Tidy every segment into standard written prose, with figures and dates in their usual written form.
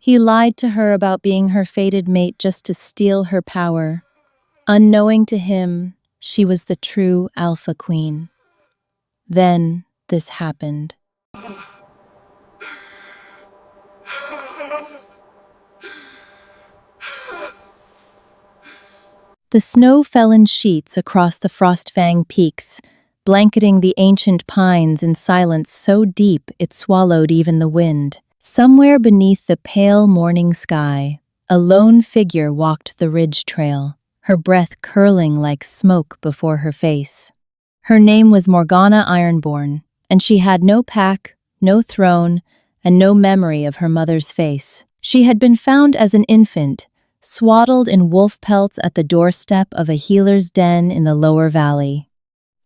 He lied to her about being her fated mate just to steal her power. Unknowing to him, she was the true Alpha Queen. Then this happened. The snow fell in sheets across the Frostfang peaks, blanketing the ancient pines in silence so deep it swallowed even the wind. Somewhere beneath the pale morning sky, a lone figure walked the ridge trail, her breath curling like smoke before her face. Her name was Morgana Ironborn, and she had no pack, no throne, and no memory of her mother's face. She had been found as an infant, swaddled in wolf pelts at the doorstep of a healer's den in the lower valley.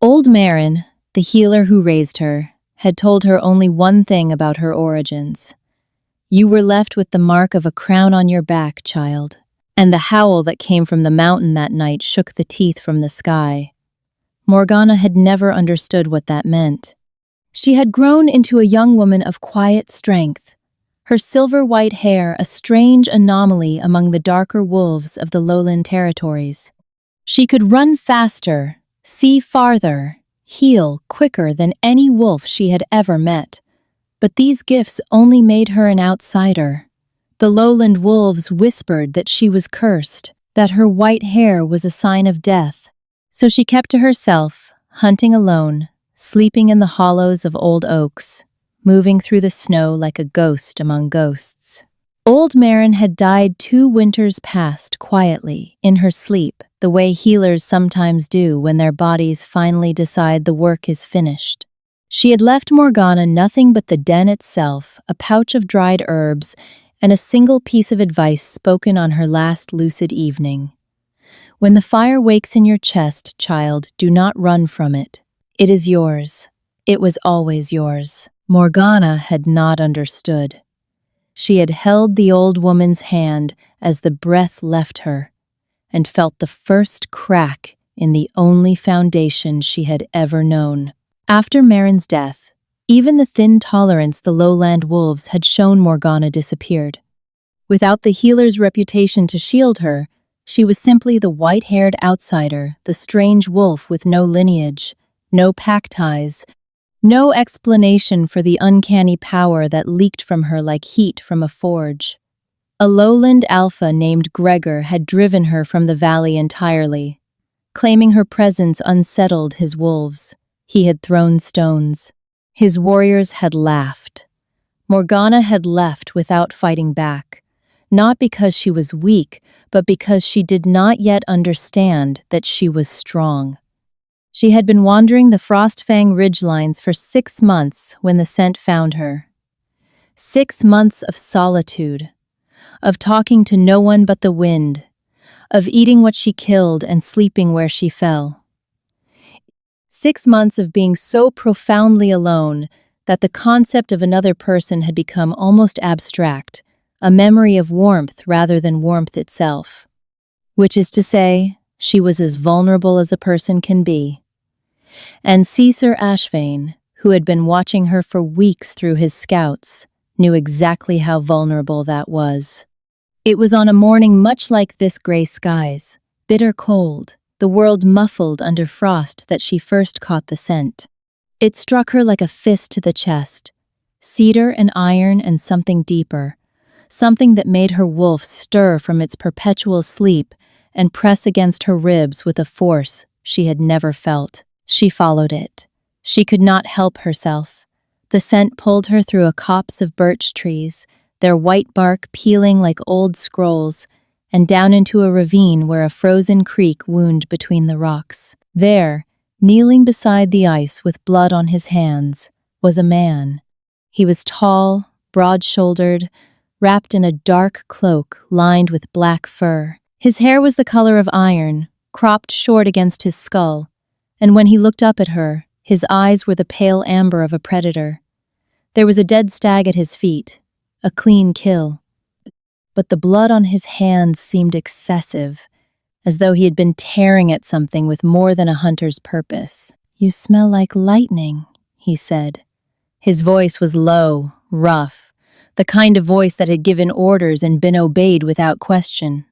Old Marin, the healer who raised her, had told her only one thing about her origins. "You were left with the mark of a crown on your back, child." And the howl that came from the mountain that night shook the teeth from the sky. Morgana had never understood what that meant. She had grown into a young woman of quiet strength, her silver-white hair a strange anomaly among the darker wolves of the lowland territories. She could run faster, see farther, heal quicker than any wolf she had ever met. But these gifts only made her an outsider. The lowland wolves whispered that she was cursed, that her white hair was a sign of death. So she kept to herself, hunting alone, sleeping in the hollows of old oaks, moving through the snow like a ghost among ghosts. Old Marin had died 2 winters past quietly, in her sleep, the way healers sometimes do when their bodies finally decide the work is finished. She had left Morgana nothing but the den itself, a pouch of dried herbs, and a single piece of advice spoken on her last lucid evening. "When the fire wakes in your chest, child, do not run from it. It is yours. It was always yours." Morgana had not understood. She had held the old woman's hand as the breath left her, and felt the first crack in the only foundation she had ever known. After Marin's death, even the thin tolerance the lowland wolves had shown Morgana disappeared. Without the healer's reputation to shield her, she was simply the white-haired outsider, the strange wolf with no lineage, no pack ties, no explanation for the uncanny power that leaked from her like heat from a forge. A lowland alpha named Gregor had driven her from the valley entirely. Claiming her presence unsettled his wolves. He had thrown stones. His warriors had laughed. Morgana had left without fighting back, not because she was weak, but because she did not yet understand that she was strong. She had been wandering the Frostfang ridgelines for 6 months when the scent found her. 6 months of solitude, of talking to no one but the wind, of eating what she killed and sleeping where she fell. 6 months of being so profoundly alone that the concept of another person had become almost abstract, a memory of warmth rather than warmth itself. Which is to say, she was as vulnerable as a person can be. And Caesar Ashvane, who had been watching her for weeks through his scouts, knew exactly how vulnerable that was. It was on a morning much like this gray skies, bitter cold, the world muffled under frost, that she first caught the scent. It struck her like a fist to the chest, cedar and iron and something deeper, something that made her wolf stir from its perpetual sleep and press against her ribs with a force she had never felt. She followed it. She could not help herself. The scent pulled her through a copse of birch trees, their white bark peeling like old scrolls, and down into a ravine where a frozen creek wound between the rocks. There, kneeling beside the ice with blood on his hands, was a man. He was tall, broad-shouldered, wrapped in a dark cloak lined with black fur. His hair was the color of iron, cropped short against his skull, and when he looked up at her, his eyes were the pale amber of a predator. There was a dead stag at his feet, a clean kill. But the blood on his hands seemed excessive, as though he had been tearing at something with more than a hunter's purpose. "You smell like lightning," he said. His voice was low, rough, the kind of voice that had given orders and been obeyed without question.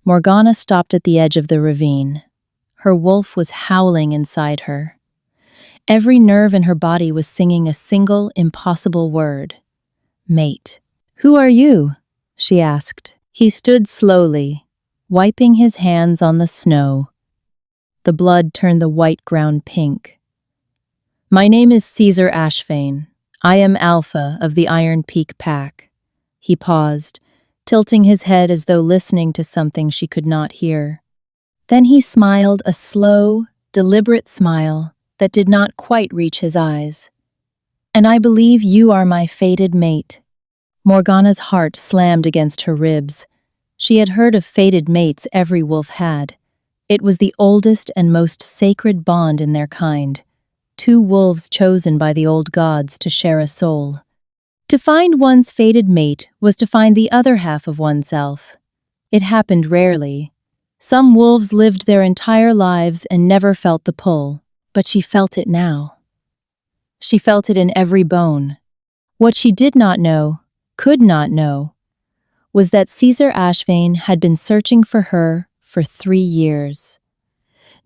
Morgana stopped at the edge of the ravine. Her wolf was howling inside her. Every nerve in her body was singing a single, impossible word. Mate. "Who are you?" she asked. He stood slowly, wiping his hands on the snow. The blood turned the white ground pink. "My name is Caesar Ashfane. I am Alpha of the Iron Peak Pack." He paused, tilting his head as though listening to something she could not hear. Then he smiled, a slow, deliberate smile that did not quite reach his eyes. "And I believe you are my fated mate." Morgana's heart slammed against her ribs. She had heard of fated mates every wolf had. It was the oldest and most sacred bond in their kind. Two wolves chosen by the old gods to share a soul. To find one's fated mate was to find the other half of oneself. It happened rarely. Some wolves lived their entire lives and never felt the pull, but she felt it now. She felt it in every bone. What she did not know, could not know, was that Caesar Ashfane had been searching for her for 3 years.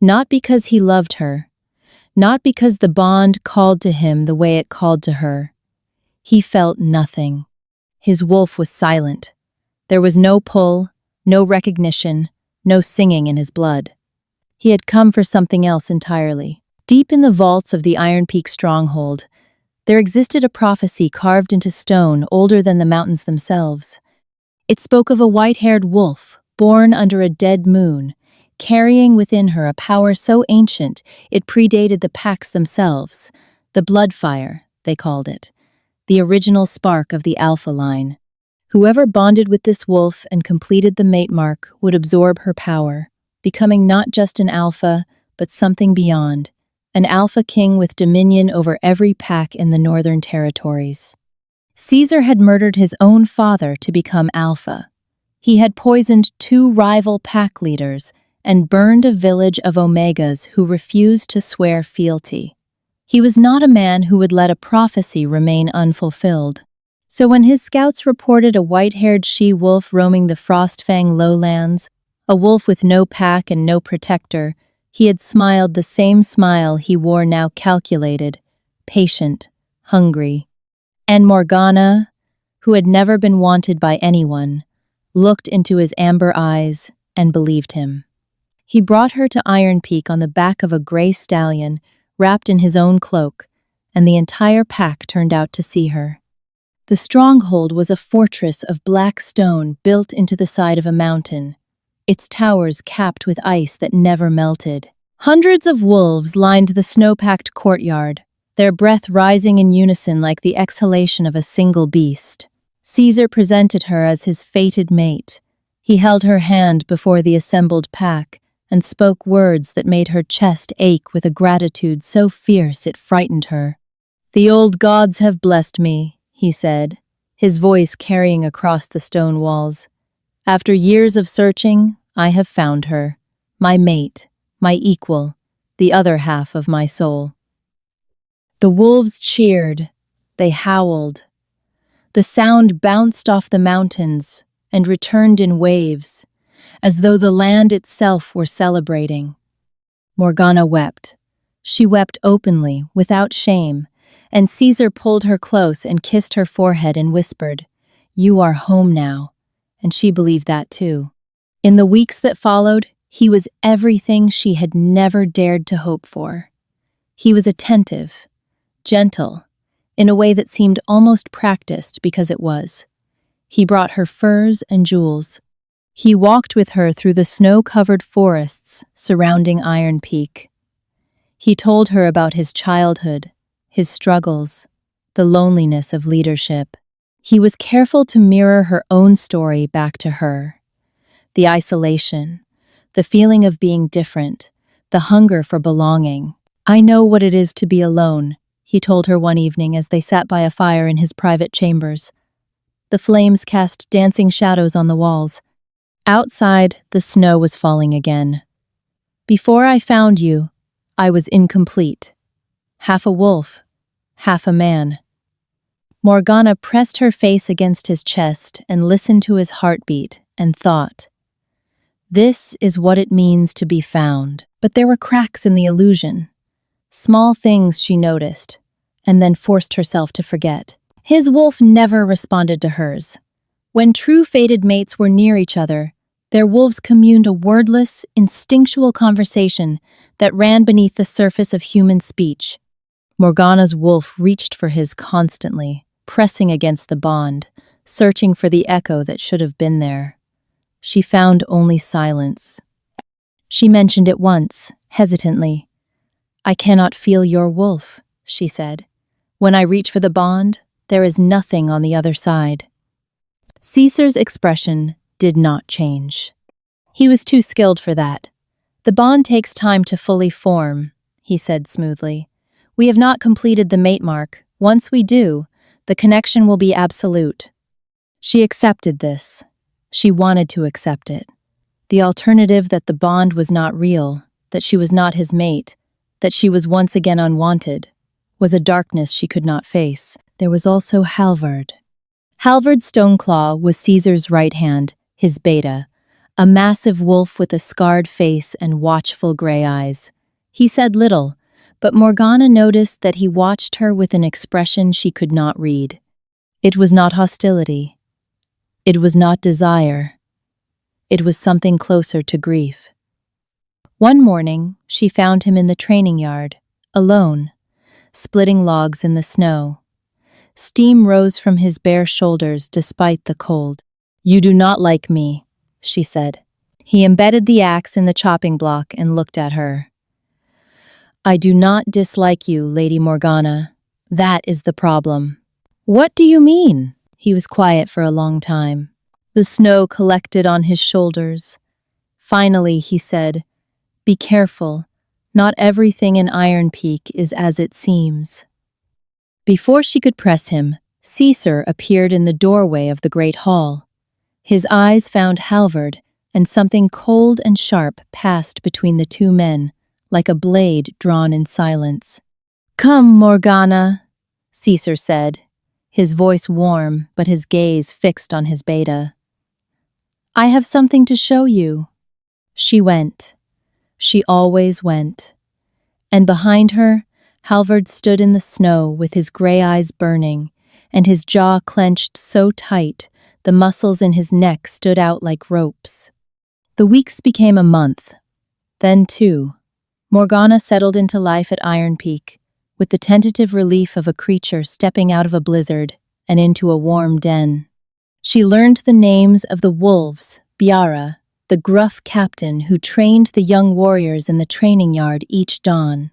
Not because he loved her, not because the bond called to him the way it called to her. He felt nothing. His wolf was silent. There was no pull, no recognition, no singing in his blood. He had come for something else entirely. Deep in the vaults of the Iron Peak stronghold, there existed a prophecy carved into stone older than the mountains themselves. It spoke of a white-haired wolf, born under a dead moon, carrying within her a power so ancient it predated the packs themselves. The blood fire, they called it. The original spark of the Alpha line. Whoever bonded with this wolf and completed the mate mark would absorb her power, becoming not just an alpha, but something beyond, an alpha king with dominion over every pack in the northern territories. Caesar had murdered his own father to become alpha. He had poisoned 2 rival pack leaders and burned a village of Omegas who refused to swear fealty. He was not a man who would let a prophecy remain unfulfilled. So when his scouts reported a white-haired she-wolf roaming the Frostfang lowlands, a wolf with no pack and no protector, he had smiled the same smile he wore now, calculated, patient, hungry. And Morgana, who had never been wanted by anyone, looked into his amber eyes and believed him. He brought her to Iron Peak on the back of a gray stallion, wrapped in his own cloak, and the entire pack turned out to see her. The stronghold was a fortress of black stone built into the side of a mountain, its towers capped with ice that never melted. Hundreds of wolves lined the snow-packed courtyard, their breath rising in unison like the exhalation of a single beast. Caesar presented her as his fated mate. He held her hand before the assembled pack and spoke words that made her chest ache with a gratitude so fierce it frightened her. "The old gods have blessed me," he said, his voice carrying across the stone walls. "After years of searching, I have found her, my mate, my equal, the other half of my soul." The wolves cheered. They howled. The sound bounced off the mountains and returned in waves, as though the land itself were celebrating. Morgana wept. She wept openly, without shame, and Caesar pulled her close and kissed her forehead and whispered, "You are home now," and she believed that too. In the weeks that followed, he was everything she had never dared to hope for. He was attentive, gentle, in a way that seemed almost practiced because it was. He brought her furs and jewels. He walked with her through the snow-covered forests surrounding Iron Peak. He told her about his childhood, his struggles, the loneliness of leadership. He was careful to mirror her own story back to her. The isolation, the feeling of being different, the hunger for belonging. "I know what it is to be alone," he told her one evening as they sat by a fire in his private chambers. The flames cast dancing shadows on the walls. Outside, the snow was falling again. "Before I found you, I was incomplete. Half a wolf, half a man." Morgana pressed her face against his chest and listened to his heartbeat and thought, "This is what it means to be found." But there were cracks in the illusion. Small things she noticed, and then forced herself to forget. His wolf never responded to hers. When true fated mates were near each other, their wolves communed a wordless, instinctual conversation that ran beneath the surface of human speech. Morgana's wolf reached for his constantly, pressing against the bond, searching for the echo that should have been there. She found only silence. She mentioned it once, hesitantly. "I cannot feel your wolf," she said. "When I reach for the bond, there is nothing on the other side." Caesar's expression did not change. He was too skilled for that. "The bond takes time to fully form," he said smoothly. "We have not completed the mate mark. Once we do, the connection will be absolute." She accepted this. She wanted to accept it. The alternative that the bond was not real, that she was not his mate, that she was once again unwanted, was a darkness she could not face. There was also Halvard. Halvard Stoneclaw was Caesar's right hand, his beta, a massive wolf with a scarred face and watchful gray eyes. He said little, but Morgana noticed that he watched her with an expression she could not read. It was not hostility. It was not desire. It was something closer to grief. One morning, she found him in the training yard, alone, splitting logs in the snow. Steam rose from his bare shoulders despite the cold. "You do not like me," she said. He embedded the axe in the chopping block and looked at her. "I do not dislike you, Lady Morgana. That is the problem." "What do you mean?" He was quiet for a long time. The snow collected on his shoulders. Finally, he said, "Be careful. Not everything in Iron Peak is as it seems." Before she could press him, Caesar appeared in the doorway of the great hall. His eyes found Halvard, and something cold and sharp passed between the two men, like a blade drawn in silence. "Come, Morgana," Caesar said, his voice warm but his gaze fixed on his beta. "I have something to show you." She went. She always went. And behind her, Halvard stood in the snow with his gray eyes burning, and his jaw clenched so tight the muscles in his neck stood out like ropes. The weeks became a month. Then 2. Morgana settled into life at Iron Peak, with the tentative relief of a creature stepping out of a blizzard and into a warm den. She learned the names of the wolves, Biara, the gruff captain who trained the young warriors in the training yard each dawn.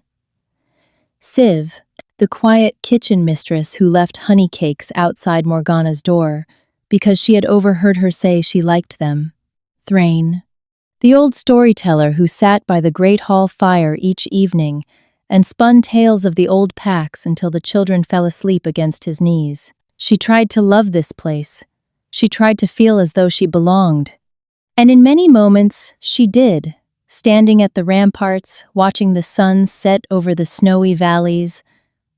Siv, the quiet kitchen mistress who left honey cakes outside Morgana's door because she had overheard her say she liked them. Thrain, the old storyteller who sat by the great hall fire each evening and spun tales of the old packs until the children fell asleep against his knees. She tried to love this place. She tried to feel as though she belonged. And in many moments, she did, standing at the ramparts, watching the sun set over the snowy valleys,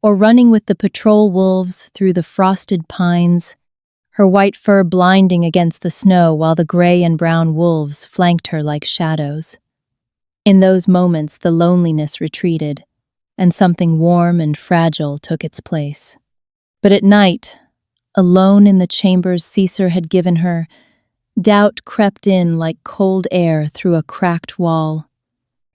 or running with the patrol wolves through the frosted pines, her white fur blinding against the snow while the gray and brown wolves flanked her like shadows. In those moments, the loneliness retreated, and something warm and fragile took its place. But at night, alone in the chambers Caesar had given her, doubt crept in like cold air through a cracked wall.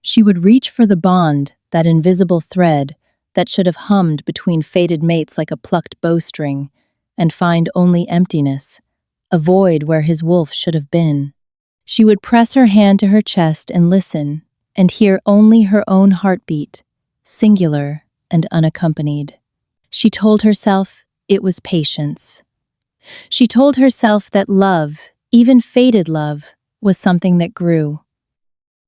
She would reach for the bond, that invisible thread that should have hummed between fated mates like a plucked bowstring, and find only emptiness, a void where his wolf should have been. She would press her hand to her chest and listen, and hear only her own heartbeat, singular and unaccompanied. She told herself it was patience. She told herself that love, even fated love, was something that grew.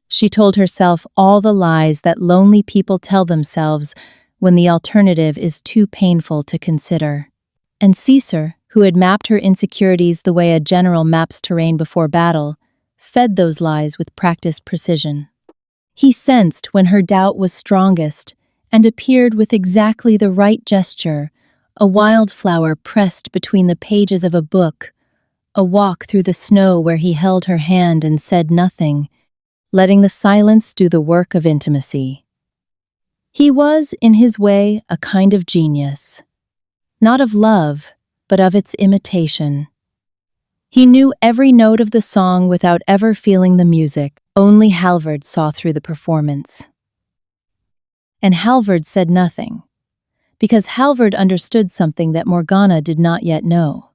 She told herself all the lies that lonely people tell themselves when the alternative is too painful to consider. And Caesar, who had mapped her insecurities the way a general maps terrain before battle, fed those lies with practiced precision. He sensed when her doubt was strongest and appeared with exactly the right gesture, a wildflower pressed between the pages of a book, a walk through the snow where he held her hand and said nothing, letting the silence do the work of intimacy. He was, in his way, a kind of genius, not of love, but of its imitation. He knew every note of the song without ever feeling the music. Only Halvard saw through the performance. And Halvard said nothing, because Halvard understood something that Morgana did not yet know,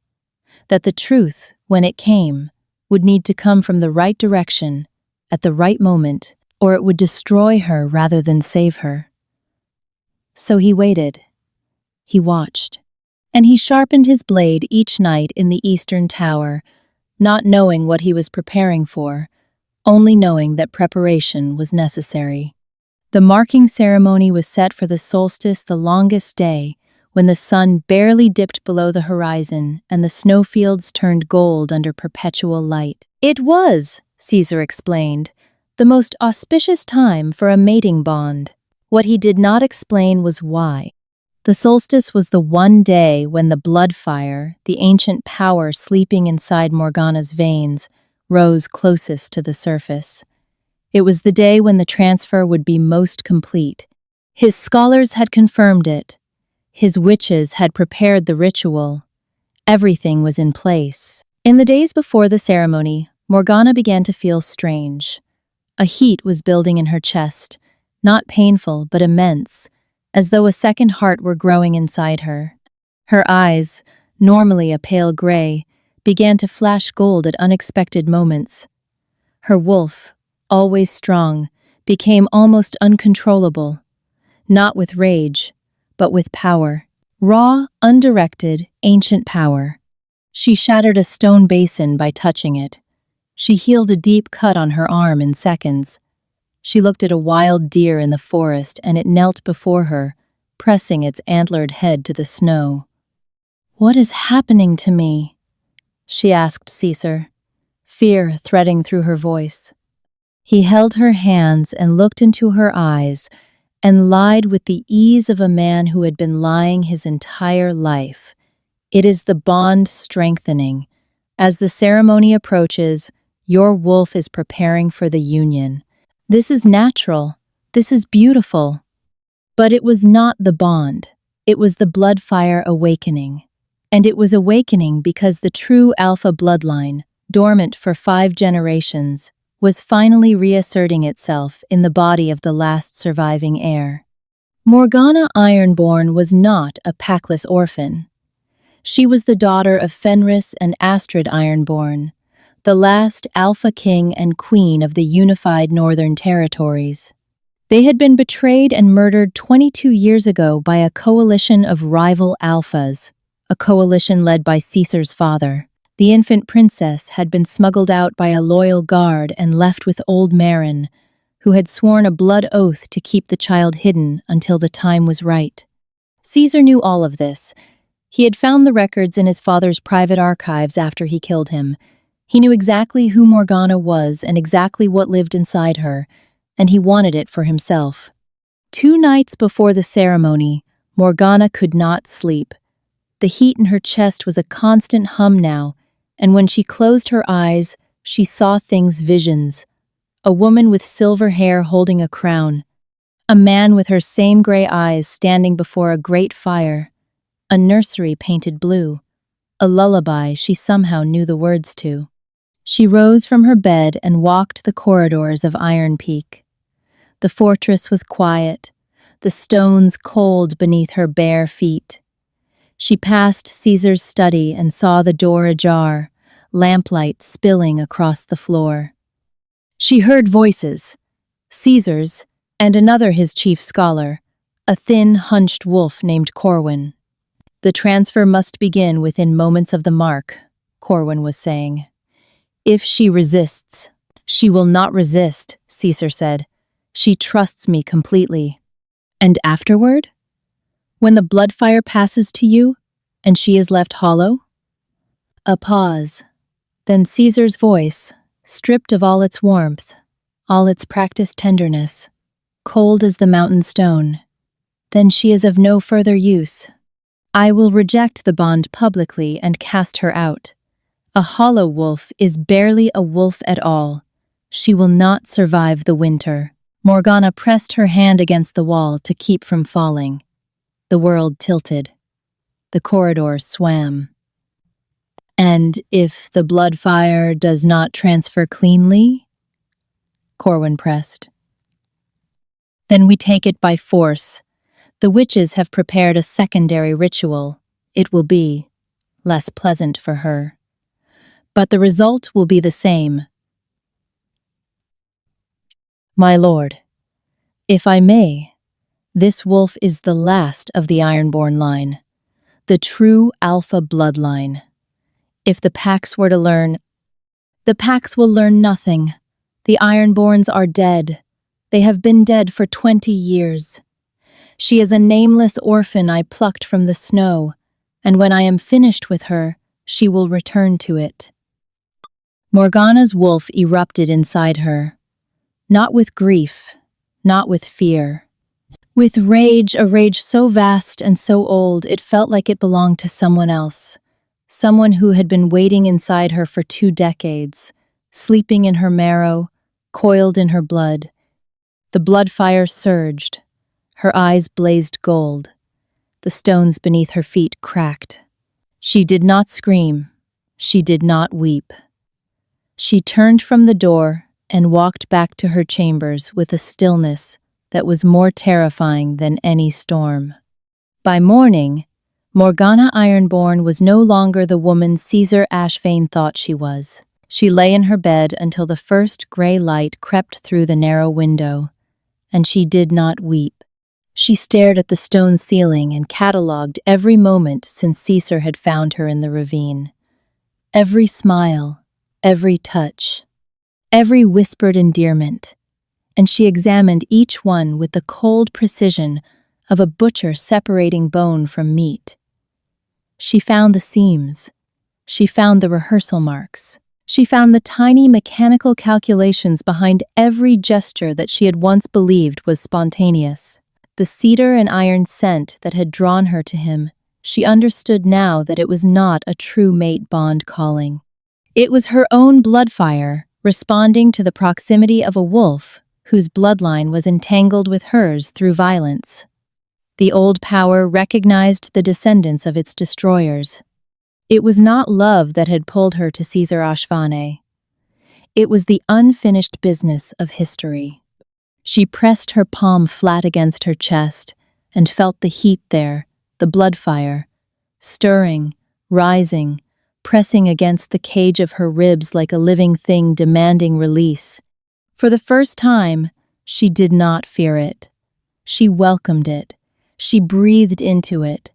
that the truth, when it came, would need to come from the right direction, at the right moment, or it would destroy her rather than save her. So he waited. He watched. And he sharpened his blade each night in the eastern tower, not knowing what he was preparing for, only knowing that preparation was necessary. The marking ceremony was set for the solstice, the longest day, when the sun barely dipped below the horizon and the snowfields turned gold under perpetual light. It was, Caesar explained, the most auspicious time for a mating bond. What he did not explain was why. The solstice was the one day when the blood fire, the ancient power sleeping inside Morgana's veins, rose closest to the surface. It was the day when the transfer would be most complete. His scholars had confirmed it. His witches had prepared the ritual. Everything was in place. In the days before the ceremony, Morgana began to feel strange. A heat was building in her chest, not painful but immense, as though a second heart were growing inside her. Her eyes, normally a pale gray, began to flash gold at unexpected moments. Her wolf, always strong, became almost uncontrollable, not with rage, but with power. Raw, undirected, ancient power. She shattered a stone basin by touching it. She healed a deep cut on her arm in seconds. She looked at a wild deer in the forest and it knelt before her, pressing its antlered head to the snow. "What is happening to me?" she asked Caesar, fear threading through her voice. He held her hands and looked into her eyes and lied with the ease of a man who had been lying his entire life. "It is the bond strengthening. As the ceremony approaches, your wolf is preparing for the union. This is natural. This is beautiful." But it was not the bond. It was the blood fire awakening. And it was awakening because the true alpha bloodline, dormant for 5 generations, was finally reasserting itself in the body of the last surviving heir. Morgana Ironborn was not a packless orphan. She was the daughter of Fenris and Astrid Ironborn, the last alpha king and queen of the unified Northern Territories. They had been betrayed and murdered 22 years ago by a coalition of rival alphas, a coalition led by Caesar's father. The infant princess had been smuggled out by a loyal guard and left with old Marin, who had sworn a blood oath to keep the child hidden until the time was right. Caesar knew all of this. He had found the records in his father's private archives after he killed him. He knew exactly who Morgana was and exactly what lived inside her, and he wanted it for himself. 2 nights before the ceremony, Morgana could not sleep. The heat in her chest was a constant hum now, and when she closed her eyes, she saw visions. A woman with silver hair holding a crown. A man with her same gray eyes standing before a great fire. A nursery painted blue. A lullaby she somehow knew the words to. She rose from her bed and walked the corridors of Iron Peak. The fortress was quiet, the stones cold beneath her bare feet. She passed Caesar's study and saw the door ajar, lamplight spilling across the floor. She heard voices, Caesar's, and another his chief scholar, a thin, hunched wolf named Corwin. "The transfer must begin within moments of the mark," Corwin was saying. "If she resists." "She will not resist," Caesar said. "She trusts me completely." "And afterward? When the blood fire passes to you, and she is left hollow?" A pause. Then Caesar's voice, stripped of all its warmth, all its practiced tenderness, cold as the mountain stone. "Then she is of no further use." I will reject the bond publicly and cast her out. A hollow wolf is barely a wolf at all. She will not survive the winter. Morgana pressed her hand against the wall to keep from falling. The world tilted. The corridor swam. And if the blood fire does not transfer cleanly? Corwin pressed. Then we take it by force. The witches have prepared a secondary ritual. It will be less pleasant for her. But the result will be the same. My lord, if I may, this wolf is the last of the Ironborn line, the true alpha bloodline. If the Pax were to learn, the Pax will learn nothing. The Ironborns are dead. They have been dead for 20 years. She is a nameless orphan I plucked from the snow, and when I am finished with her, she will return to it. Morgana's wolf erupted inside her, not with grief, not with fear. With rage, a rage so vast and so old it felt like it belonged to someone else, someone who had been waiting inside her for 2 decades, sleeping in her marrow, coiled in her blood. The blood fire surged. Her eyes blazed gold. The stones beneath her feet cracked. She did not scream. She did not weep. She turned from the door and walked back to her chambers with a stillness that was more terrifying than any storm. By morning, Morgana Ironborn was no longer the woman Caesar Ashvane thought she was. She lay in her bed until the first gray light crept through the narrow window, and she did not weep. She stared at the stone ceiling and catalogued every moment since Caesar had found her in the ravine. Every smile, every touch, every whispered endearment, and she examined each one with the cold precision of a butcher separating bone from meat. She found the seams. She found the rehearsal marks. She found the tiny mechanical calculations behind every gesture that she had once believed was spontaneous. The cedar and iron scent that had drawn her to him, she understood now that it was not a true mate bond calling. It was her own blood fire, responding to the proximity of a wolf whose bloodline was entangled with hers through violence. The old power recognized the descendants of its destroyers. It was not love that had pulled her to Caesar Ashvane. It was the unfinished business of history. She pressed her palm flat against her chest and felt the heat there, the blood fire, stirring, rising, pressing against the cage of her ribs like a living thing demanding release. For the first time, she did not fear it. She welcomed it. She breathed into it.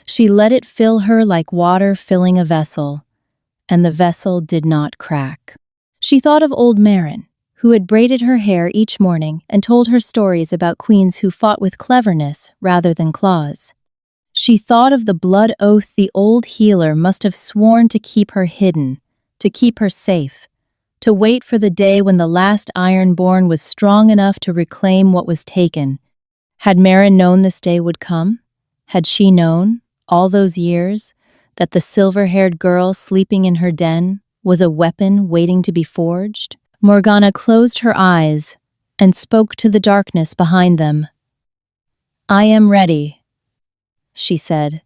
She let it fill her like water filling a vessel, and the vessel did not crack. She thought of old Marin, who had braided her hair each morning and told her stories about queens who fought with cleverness rather than claws. She thought of the blood oath the old healer must have sworn to keep her hidden, to keep her safe, to wait for the day when the last Ironborn was strong enough to reclaim what was taken. Had Marin known this day would come? Had she known, all those years, that the silver-haired girl sleeping in her den was a weapon waiting to be forged? Morgana closed her eyes and spoke to the darkness behind them. "I am ready," she said.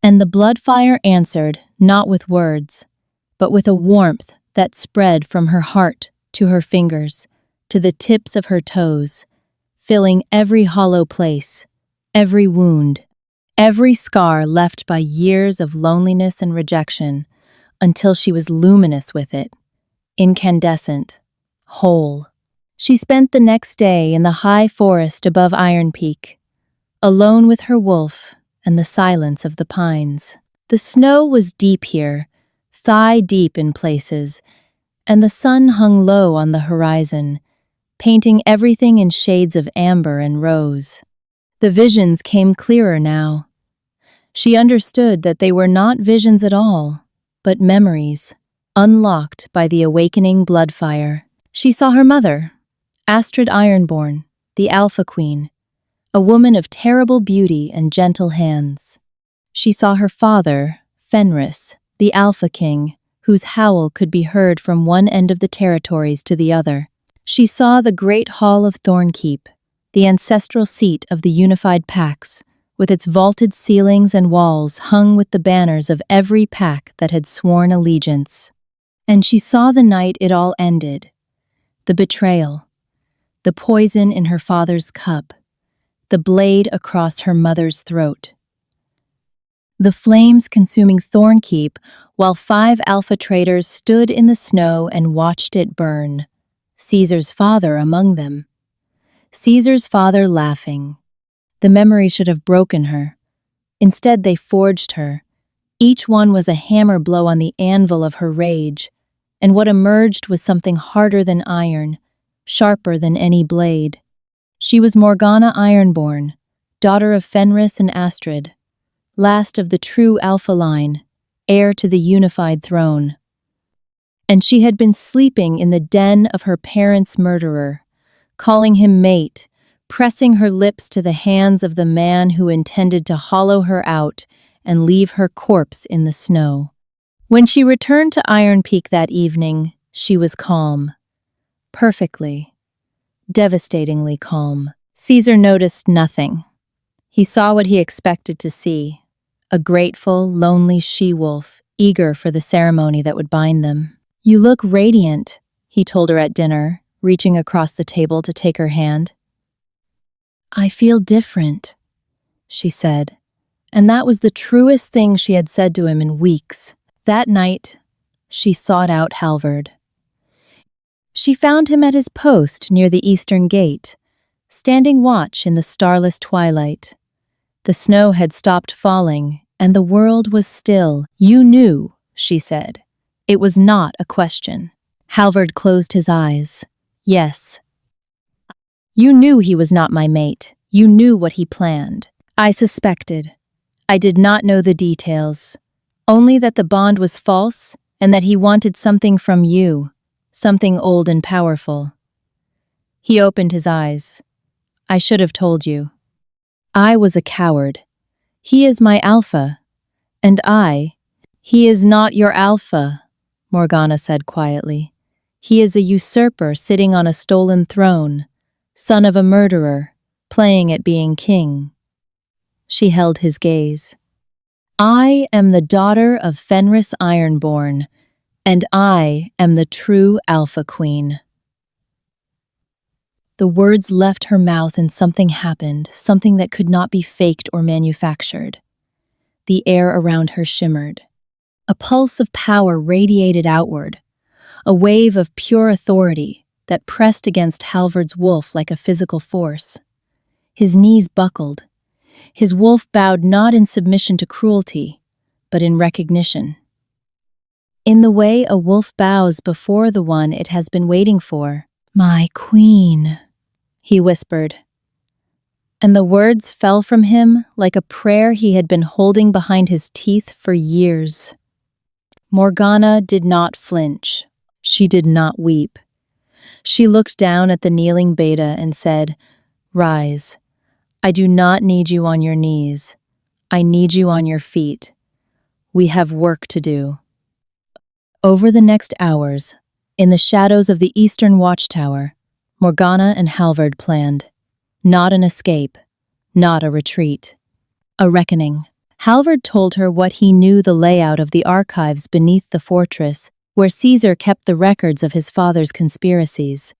And the blood fire answered, not with words, but with a warmth that spread from her heart to her fingers, to the tips of her toes, filling every hollow place, every wound, every scar left by years of loneliness and rejection, until she was luminous with it, incandescent, whole. She spent the next day in the high forest above Iron Peak, alone with her wolf and the silence of the pines. The snow was deep here, thigh-deep in places, and the sun hung low on the horizon, painting everything in shades of amber and rose. The visions came clearer now. She understood that they were not visions at all, but memories, unlocked by the awakening blood fire. She saw her mother, Astrid Ironborn, the Alpha Queen, a woman of terrible beauty and gentle hands. She saw her father, Fenris, the Alpha King, whose howl could be heard from one end of the territories to the other. She saw the great hall of Thornkeep, the ancestral seat of the unified packs, with its vaulted ceilings and walls hung with the banners of every pack that had sworn allegiance. And she saw the night it all ended, the betrayal, the poison in her father's cup, the blade across her mother's throat. The flames consuming Thornkeep, while 5 Alpha traders stood in the snow and watched it burn, Caesar's father among them. Caesar's father laughing. The memory should have broken her. Instead, they forged her. Each one was a hammer blow on the anvil of her rage, and what emerged was something harder than iron, sharper than any blade. She was Morgana Ironborn, daughter of Fenris and Astrid, last of the true Alpha line, heir to the unified throne. And she had been sleeping in the den of her parents' murderer, calling him mate, pressing her lips to the hands of the man who intended to hollow her out and leave her corpse in the snow. When she returned to Iron Peak that evening, she was calm. Perfectly, devastatingly calm. Caesar noticed nothing. He saw what he expected to see, a grateful, lonely she-wolf, eager for the ceremony that would bind them. "You look radiant," he told her at dinner, reaching across the table to take her hand. "I feel different," she said, and that was the truest thing she had said to him in weeks. That night, she sought out Halvard. She found him at his post near the eastern gate, standing watch in the starless twilight. The snow had stopped falling, and the world was still. "You knew," she said. It was not a question. Halvard closed his eyes. "Yes. You knew he was not my mate. You knew what he planned. I suspected. I did not know the details. Only that the bond was false and that he wanted something from you, something old and powerful." He opened his eyes. "I should have told you. I was a coward. He is my Alpha. And he is not your Alpha," Morgana said quietly. "He is a usurper sitting on a stolen throne, son of a murderer, playing at being king." She held his gaze. "I am the daughter of Fenris Ironborn, and I am the true Alpha Queen." The words left her mouth and something happened, something that could not be faked or manufactured. The air around her shimmered. A pulse of power radiated outward, a wave of pure authority that pressed against Halvard's wolf like a physical force. His knees buckled. His wolf bowed not in submission to cruelty, but in recognition. In the way a wolf bows before the one it has been waiting for. "My queen," he whispered. And the words fell from him like a prayer he had been holding behind his teeth for years. Morgana did not flinch. She did not weep. She looked down at the kneeling Beta and said, "Rise. I do not need you on your knees. I need you on your feet. We have work to do." Over the next hours, in the shadows of the eastern watchtower, Morgana and Halvard planned. Not an escape, not a retreat. A reckoning. Halvard told her what he knew the layout of the archives beneath the fortress, where Caesar kept the records of his father's conspiracies.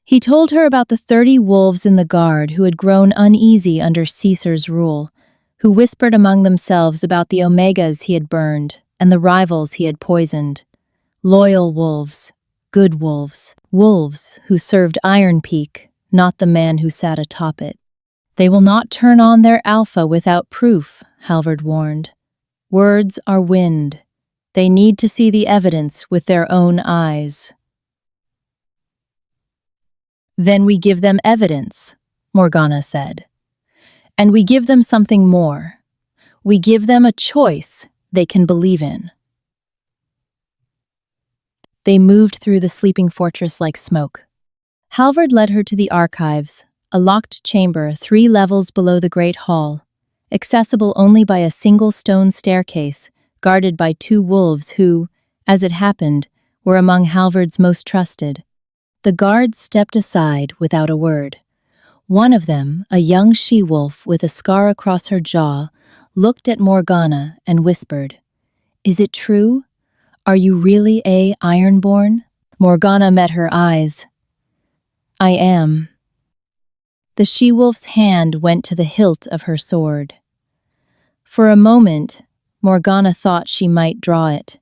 He told her about the 30 wolves in the guard who had grown uneasy under Caesar's rule, who whispered among themselves about the Omegas he had burned and the rivals he had poisoned. Loyal wolves, good wolves, wolves who served Iron Peak, not the man who sat atop it. "They will not turn on their Alpha without proof," Halvard warned. "Words are wind. They need to see the evidence with their own eyes." "Then we give them evidence," Morgana said. "And we give them something more. We give them a choice they can believe in." They moved through the sleeping fortress like smoke. Halvard led her to the archives, a locked chamber 3 levels below the Great Hall, accessible only by a single stone staircase, guarded by two wolves who, as it happened, were among Halvard's most trusted. The guards stepped aside without a word. One of them, a young she-wolf with a scar across her jaw, looked at Morgana and whispered, "Is it true? Are you really a Ironborn?" Morgana met her eyes. "I am." The she-wolf's hand went to the hilt of her sword. For a moment, Morgana thought she might draw it.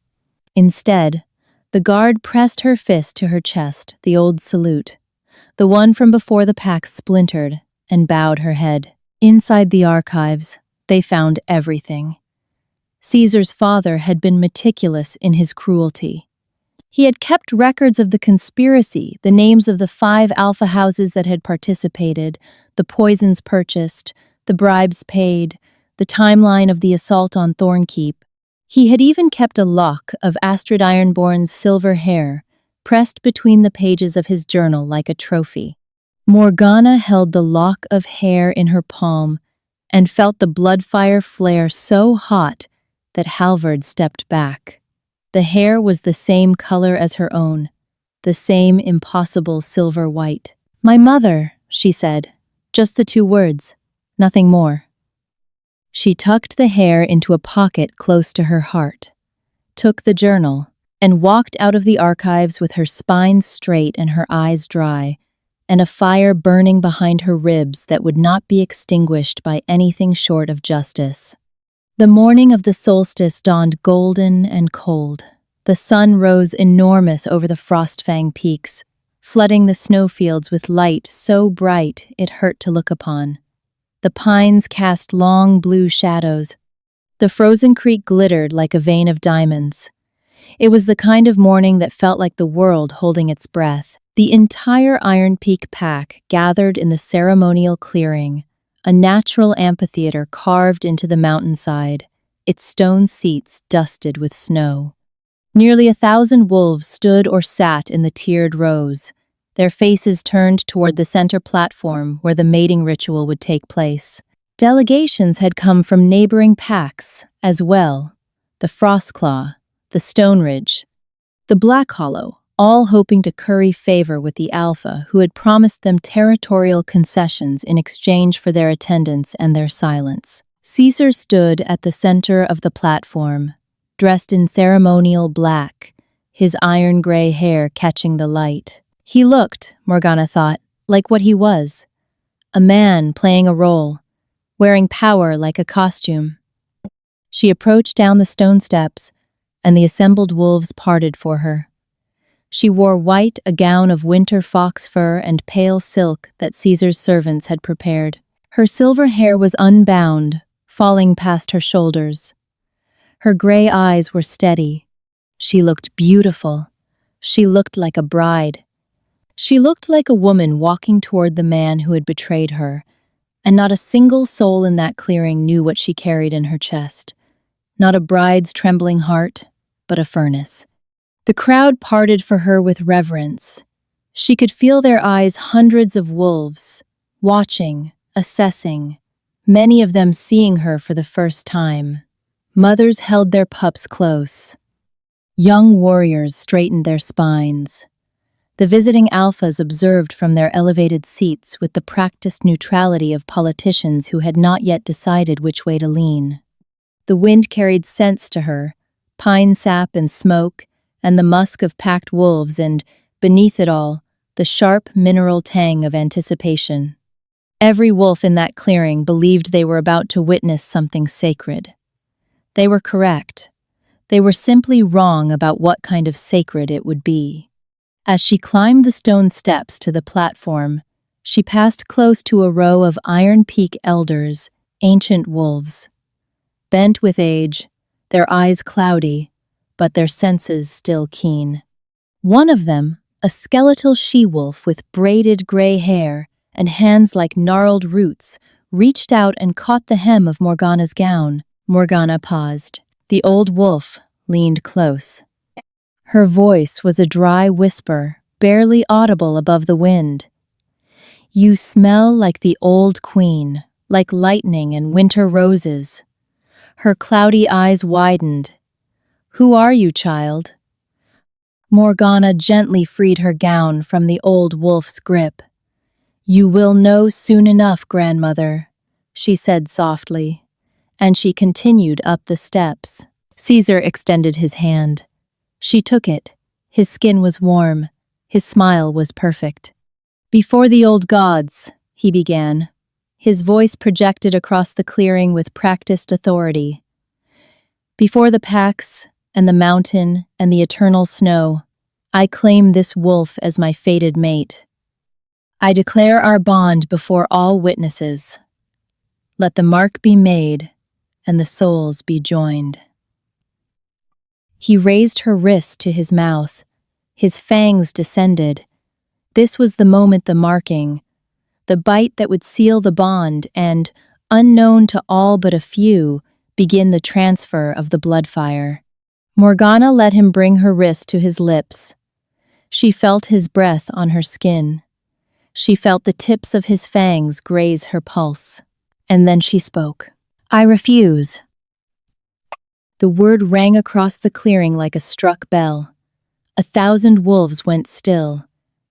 Instead, the guard pressed her fist to her chest, the old salute. The one from before the pack splintered and bowed her head. Inside the archives, they found everything. Caesar's father had been meticulous in his cruelty. He had kept records of the conspiracy, the names of the 5 alpha houses that had participated, the poisons purchased, the bribes paid, the timeline of the assault on Thornkeep. He had even kept a lock of Astrid Ironborn's silver hair, pressed between the pages of his journal like a trophy. Morgana held the lock of hair in her palm and felt the bloodfire flare so hot that Halvard stepped back. The hair was the same color as her own, the same impossible silver white. "My mother," she said, just the 2 words, nothing more. She tucked the hair into a pocket close to her heart, took the journal, and walked out of the archives with her spine straight and her eyes dry, and a fire burning behind her ribs that would not be extinguished by anything short of justice. The morning of the solstice dawned golden and cold. The sun rose enormous over the Frostfang peaks, flooding the snowfields with light so bright it hurt to look upon. The pines cast long blue shadows. The frozen creek glittered like a vein of diamonds. It was the kind of morning that felt like the world holding its breath. The entire Iron Peak pack gathered in the ceremonial clearing, a natural amphitheater carved into the mountainside, its stone seats dusted with snow. Nearly 1,000 wolves stood or sat in the tiered rows, their faces turned toward the center platform where the mating ritual would take place. Delegations had come from neighboring packs as well, the Frostclaw, the Stone Ridge, the Black Hollow, all hoping to curry favor with the Alpha, who had promised them territorial concessions in exchange for their attendance and their silence. Caesar stood at the center of the platform, dressed in ceremonial black, his iron-gray hair catching the light. He looked, Morgana thought, like what he was, a man playing a role, wearing power like a costume. She approached down the stone steps, and the assembled wolves parted for her. She wore white, a gown of winter fox fur and pale silk that Caesar's servants had prepared. Her silver hair was unbound, falling past her shoulders. Her gray eyes were steady. She looked beautiful. She looked like a bride. She looked like a woman walking toward the man who had betrayed her, and not a single soul in that clearing knew what she carried in her chest. Not a bride's trembling heart, but a furnace. The crowd parted for her with reverence. She could feel their eyes, hundreds of wolves, watching, assessing, many of them seeing her for the first time. Mothers held their pups close. Young warriors straightened their spines. The visiting alphas observed from their elevated seats with the practiced neutrality of politicians who had not yet decided which way to lean. The wind carried scents to her, pine sap and smoke, and the musk of packed wolves, and, beneath it all, the sharp mineral tang of anticipation. Every wolf in that clearing believed they were about to witness something sacred. They were correct. They were simply wrong about what kind of sacred it would be. As she climbed the stone steps to the platform, she passed close to a row of Iron Peak elders, ancient wolves. Bent with age, their eyes cloudy, but their senses still keen. One of them, a skeletal she-wolf with braided gray hair and hands like gnarled roots, reached out and caught the hem of Morgana's gown. Morgana paused. The old wolf leaned close. Her voice was a dry whisper, barely audible above the wind. "You smell like the old queen, like lightning and winter roses. Her cloudy eyes widened. "Who are you, child?" Morgana gently freed her gown from the old wolf's grip. "You will know soon enough, grandmother," she said softly, and she continued up the steps. Caesar extended his hand. She took it. His skin was warm. His smile was perfect. "Before the old gods," he began. His voice projected across the clearing with practiced authority. "Before the Pax, and the mountain, and the eternal snow, I claim this wolf as my fated mate. I declare our bond before all witnesses. Let the mark be made, and the souls be joined." He raised her wrist to his mouth. His fangs descended. This was the moment, the marking, the bite that would seal the bond and, unknown to all but a few, begin the transfer of the blood fire. Morgana let him bring her wrist to his lips. She felt his breath on her skin. She felt the tips of his fangs graze her pulse. And then she spoke. "I refuse." The word rang across the clearing like a struck bell. 1,000 wolves went still.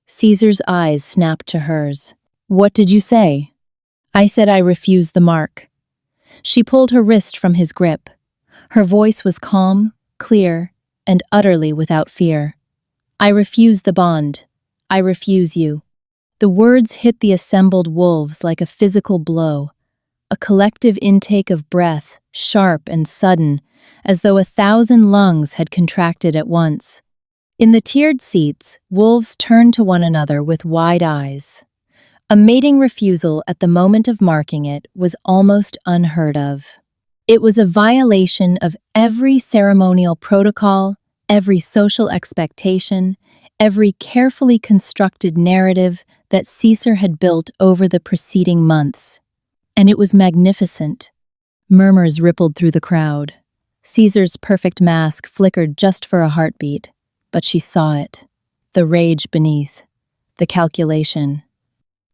Caesar's eyes snapped to hers. "What did you say?" "I said I refuse the mark." She pulled her wrist from his grip. Her voice was calm, clear, and utterly without fear. "I refuse the bond. I refuse you." The words hit the assembled wolves like a physical blow, a collective intake of breath, sharp and sudden, as though 1,000 lungs had contracted at once. In the tiered seats, wolves turned to one another with wide eyes. A mating refusal at the moment of marking it was almost unheard of. It was a violation of every ceremonial protocol, every social expectation, every carefully constructed narrative that Caesar had built over the preceding months. And it was magnificent. Murmurs rippled through the crowd. Caesar's perfect mask flickered just for a heartbeat, but she saw it. The rage beneath, the calculation,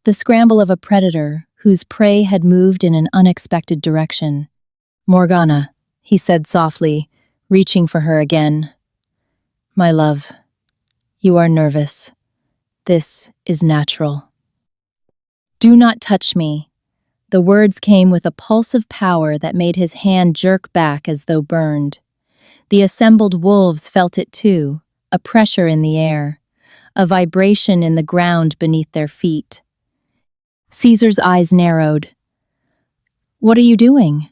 the scramble of a predator whose prey had moved in an unexpected direction. "Morgana," he said softly, reaching for her again. "My love, you are nervous. This is natural." "Do not touch me." The words came with a pulse of power that made his hand jerk back as though burned. The assembled wolves felt it too, a pressure in the air, a vibration in the ground beneath their feet. Caesar's eyes narrowed. "What are you doing?"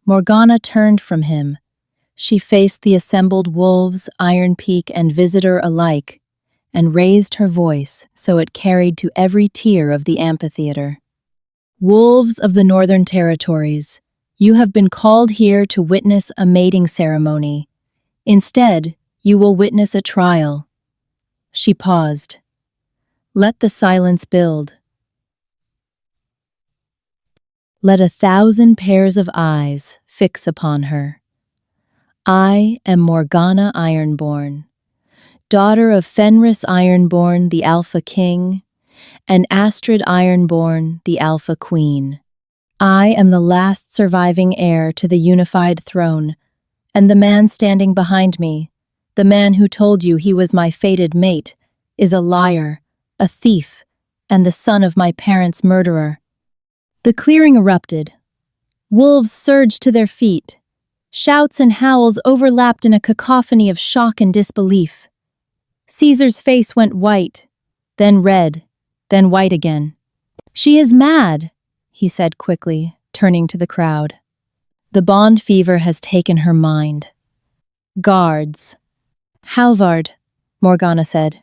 Morgana turned from him. She faced the assembled wolves, Iron Peak and visitor alike, and raised her voice so it carried to every tier of the amphitheater. "Wolves of the Northern Territories, you have been called here to witness a mating ceremony. Instead, you will witness a trial." She paused. Let the silence build. Let 1,000 pairs of eyes fix upon her. I am Morgana Ironborn, daughter of Fenris Ironborn, the Alpha King, and Astrid Ironborn, the Alpha Queen. I am the last surviving heir to the unified throne, and the man standing behind me, the man who told you he was my fated mate, is a liar, a thief, and the son of my parents' murderer. The clearing erupted. Wolves surged to their feet. Shouts and howls overlapped in a cacophony of shock and disbelief. Caesar's face went white, then red, then white again. "She is mad," he said quickly, turning to the crowd. "The bond fever has taken her mind." "Guards." "Halvard," Morgana said.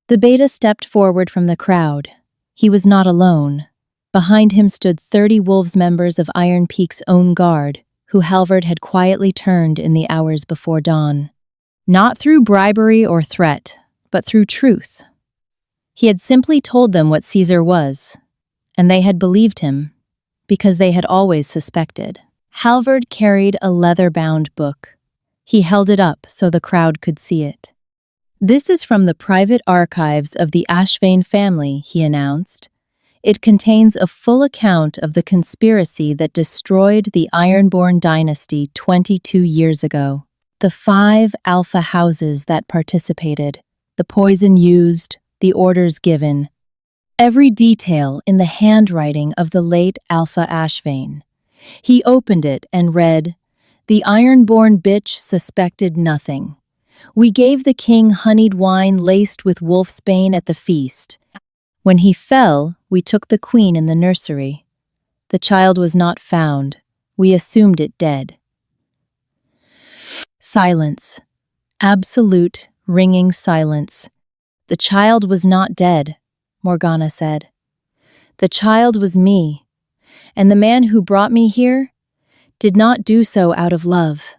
The beta stepped forward from the crowd. He was not alone. Behind him stood 30 Wolves members of Iron Peak's own guard, who Halvard had quietly turned in the hours before dawn. Not through bribery or threat, but through truth. He had simply told them what Caesar was, and they had believed him, because they had always suspected. Halvard carried a leather-bound book. He held it up so the crowd could see it. "This is from the private archives of the Ashvane family," he announced. It contains a full account of the conspiracy that destroyed the Ironborn dynasty 22 years ago. The 5 alpha houses that participated, the poison used, the orders given. Every detail in the handwriting of the late Alpha Ashvane. He opened it and read, "The Ironborn bitch suspected nothing. We gave the king honeyed wine laced with wolfsbane at the feast. When he fell, we took the queen in the nursery. The child was not found. We assumed it dead." Silence. Absolute, ringing silence. "The child was not dead," Morgana said. "The child was me, and the man who brought me here did not do so out of love.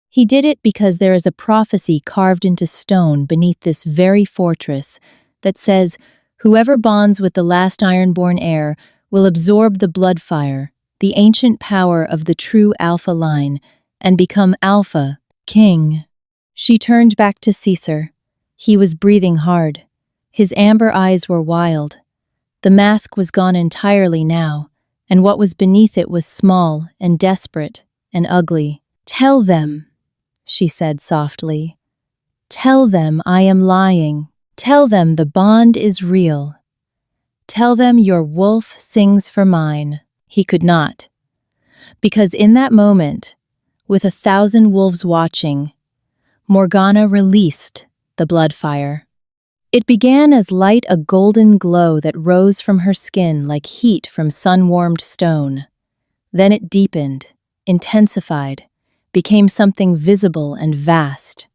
He did it because there is a prophecy carved into stone beneath this very fortress that says, whoever bonds with the last Ironborn heir will absorb the blood fire, the ancient power of the true Alpha line, and become Alpha, King." She turned back to Caesar. He was breathing hard. His amber eyes were wild. The mask was gone entirely now, and what was beneath it was small and desperate and ugly. "Tell them," she said softly. "Tell them I am lying. Tell them the bond is real. Tell them your wolf sings for mine." He could not. Because in that moment, with 1,000 wolves watching, Morgana released the blood fire. It began as light, a golden glow that rose from her skin like heat from sun-warmed stone. Then it deepened, intensified, became something visible and vast.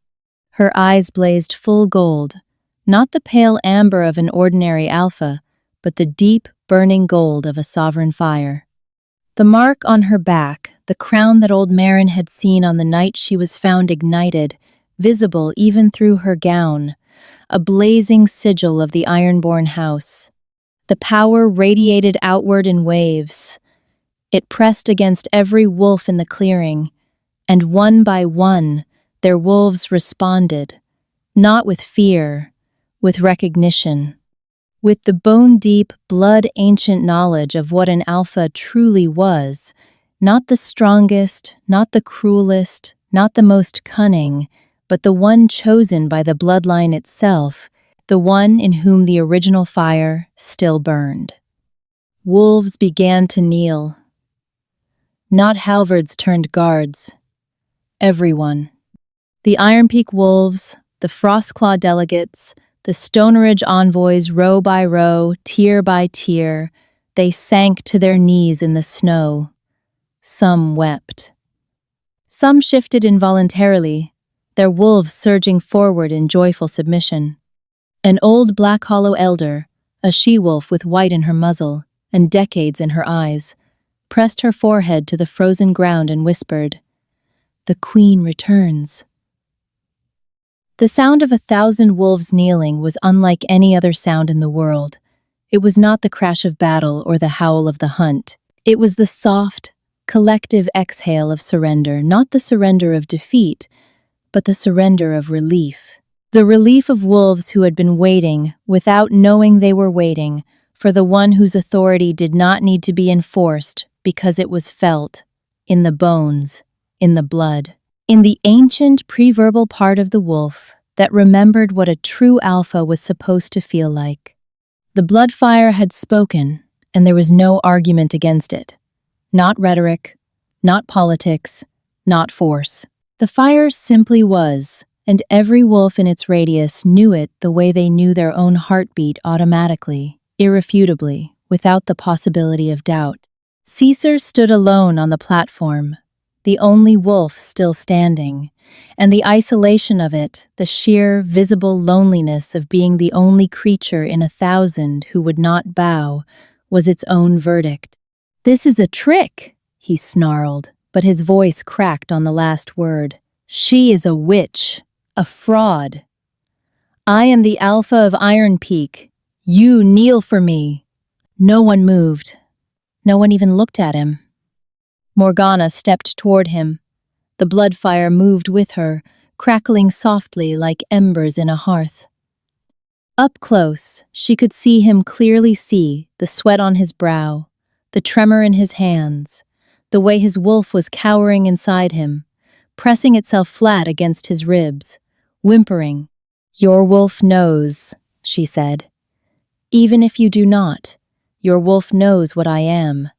Her eyes blazed full gold, not the pale amber of an ordinary alpha, but the deep, burning gold of a sovereign fire. The mark on her back, the crown that old Marin had seen on the night she was found ignited, visible even through her gown, a blazing sigil of the Ironborn house. The power radiated outward in waves. It pressed against every wolf in the clearing, and one by one, their wolves responded, not with fear, with recognition. With the bone-deep, blood-ancient knowledge of what an alpha truly was, not the strongest, not the cruelest, not the most cunning, but the one chosen by the bloodline itself, the one in whom the original fire still burned. Wolves began to kneel. Not halberds turned guards. Everyone. The Iron Peak wolves, the Frostclaw delegates, the Stoneridge envoys, row by row, tier by tier, they sank to their knees in the snow. Some wept. Some shifted involuntarily, their wolves surging forward in joyful submission. An old Black Hollow elder, a she-wolf with white in her muzzle and decades in her eyes, pressed her forehead to the frozen ground and whispered, "The queen returns." The sound of 1,000 wolves kneeling was unlike any other sound in the world. It was not the crash of battle or the howl of the hunt. It was the soft, collective exhale of surrender, not the surrender of defeat, but the surrender of relief. The relief of wolves who had been waiting, without knowing they were waiting, for the one whose authority did not need to be enforced because it was felt, in the bones, in the blood. In the ancient pre-verbal part of the wolf that remembered what a true alpha was supposed to feel like. The blood fire had spoken, and there was no argument against it. Not rhetoric, not politics, not force. The fire simply was, and every wolf in its radius knew it the way they knew their own heartbeat automatically, irrefutably, without the possibility of doubt. Caesar stood alone on the platform, the only wolf still standing, and the isolation of it, the sheer, visible loneliness of being the only creature in 1,000 who would not bow, was its own verdict. "This is a trick," he snarled, but his voice cracked on the last word. "She is a witch, a fraud. I am the Alpha of Iron Peak. You kneel for me." No one moved. No one even looked at him. Morgana stepped toward him. The blood fire moved with her, crackling softly like embers in a hearth. Up close, she could see him clearly see the sweat on his brow, the tremor in his hands, the way his wolf was cowering inside him, pressing itself flat against his ribs, whimpering. "Your wolf knows," she said. "Even if you do not, your wolf knows what I am."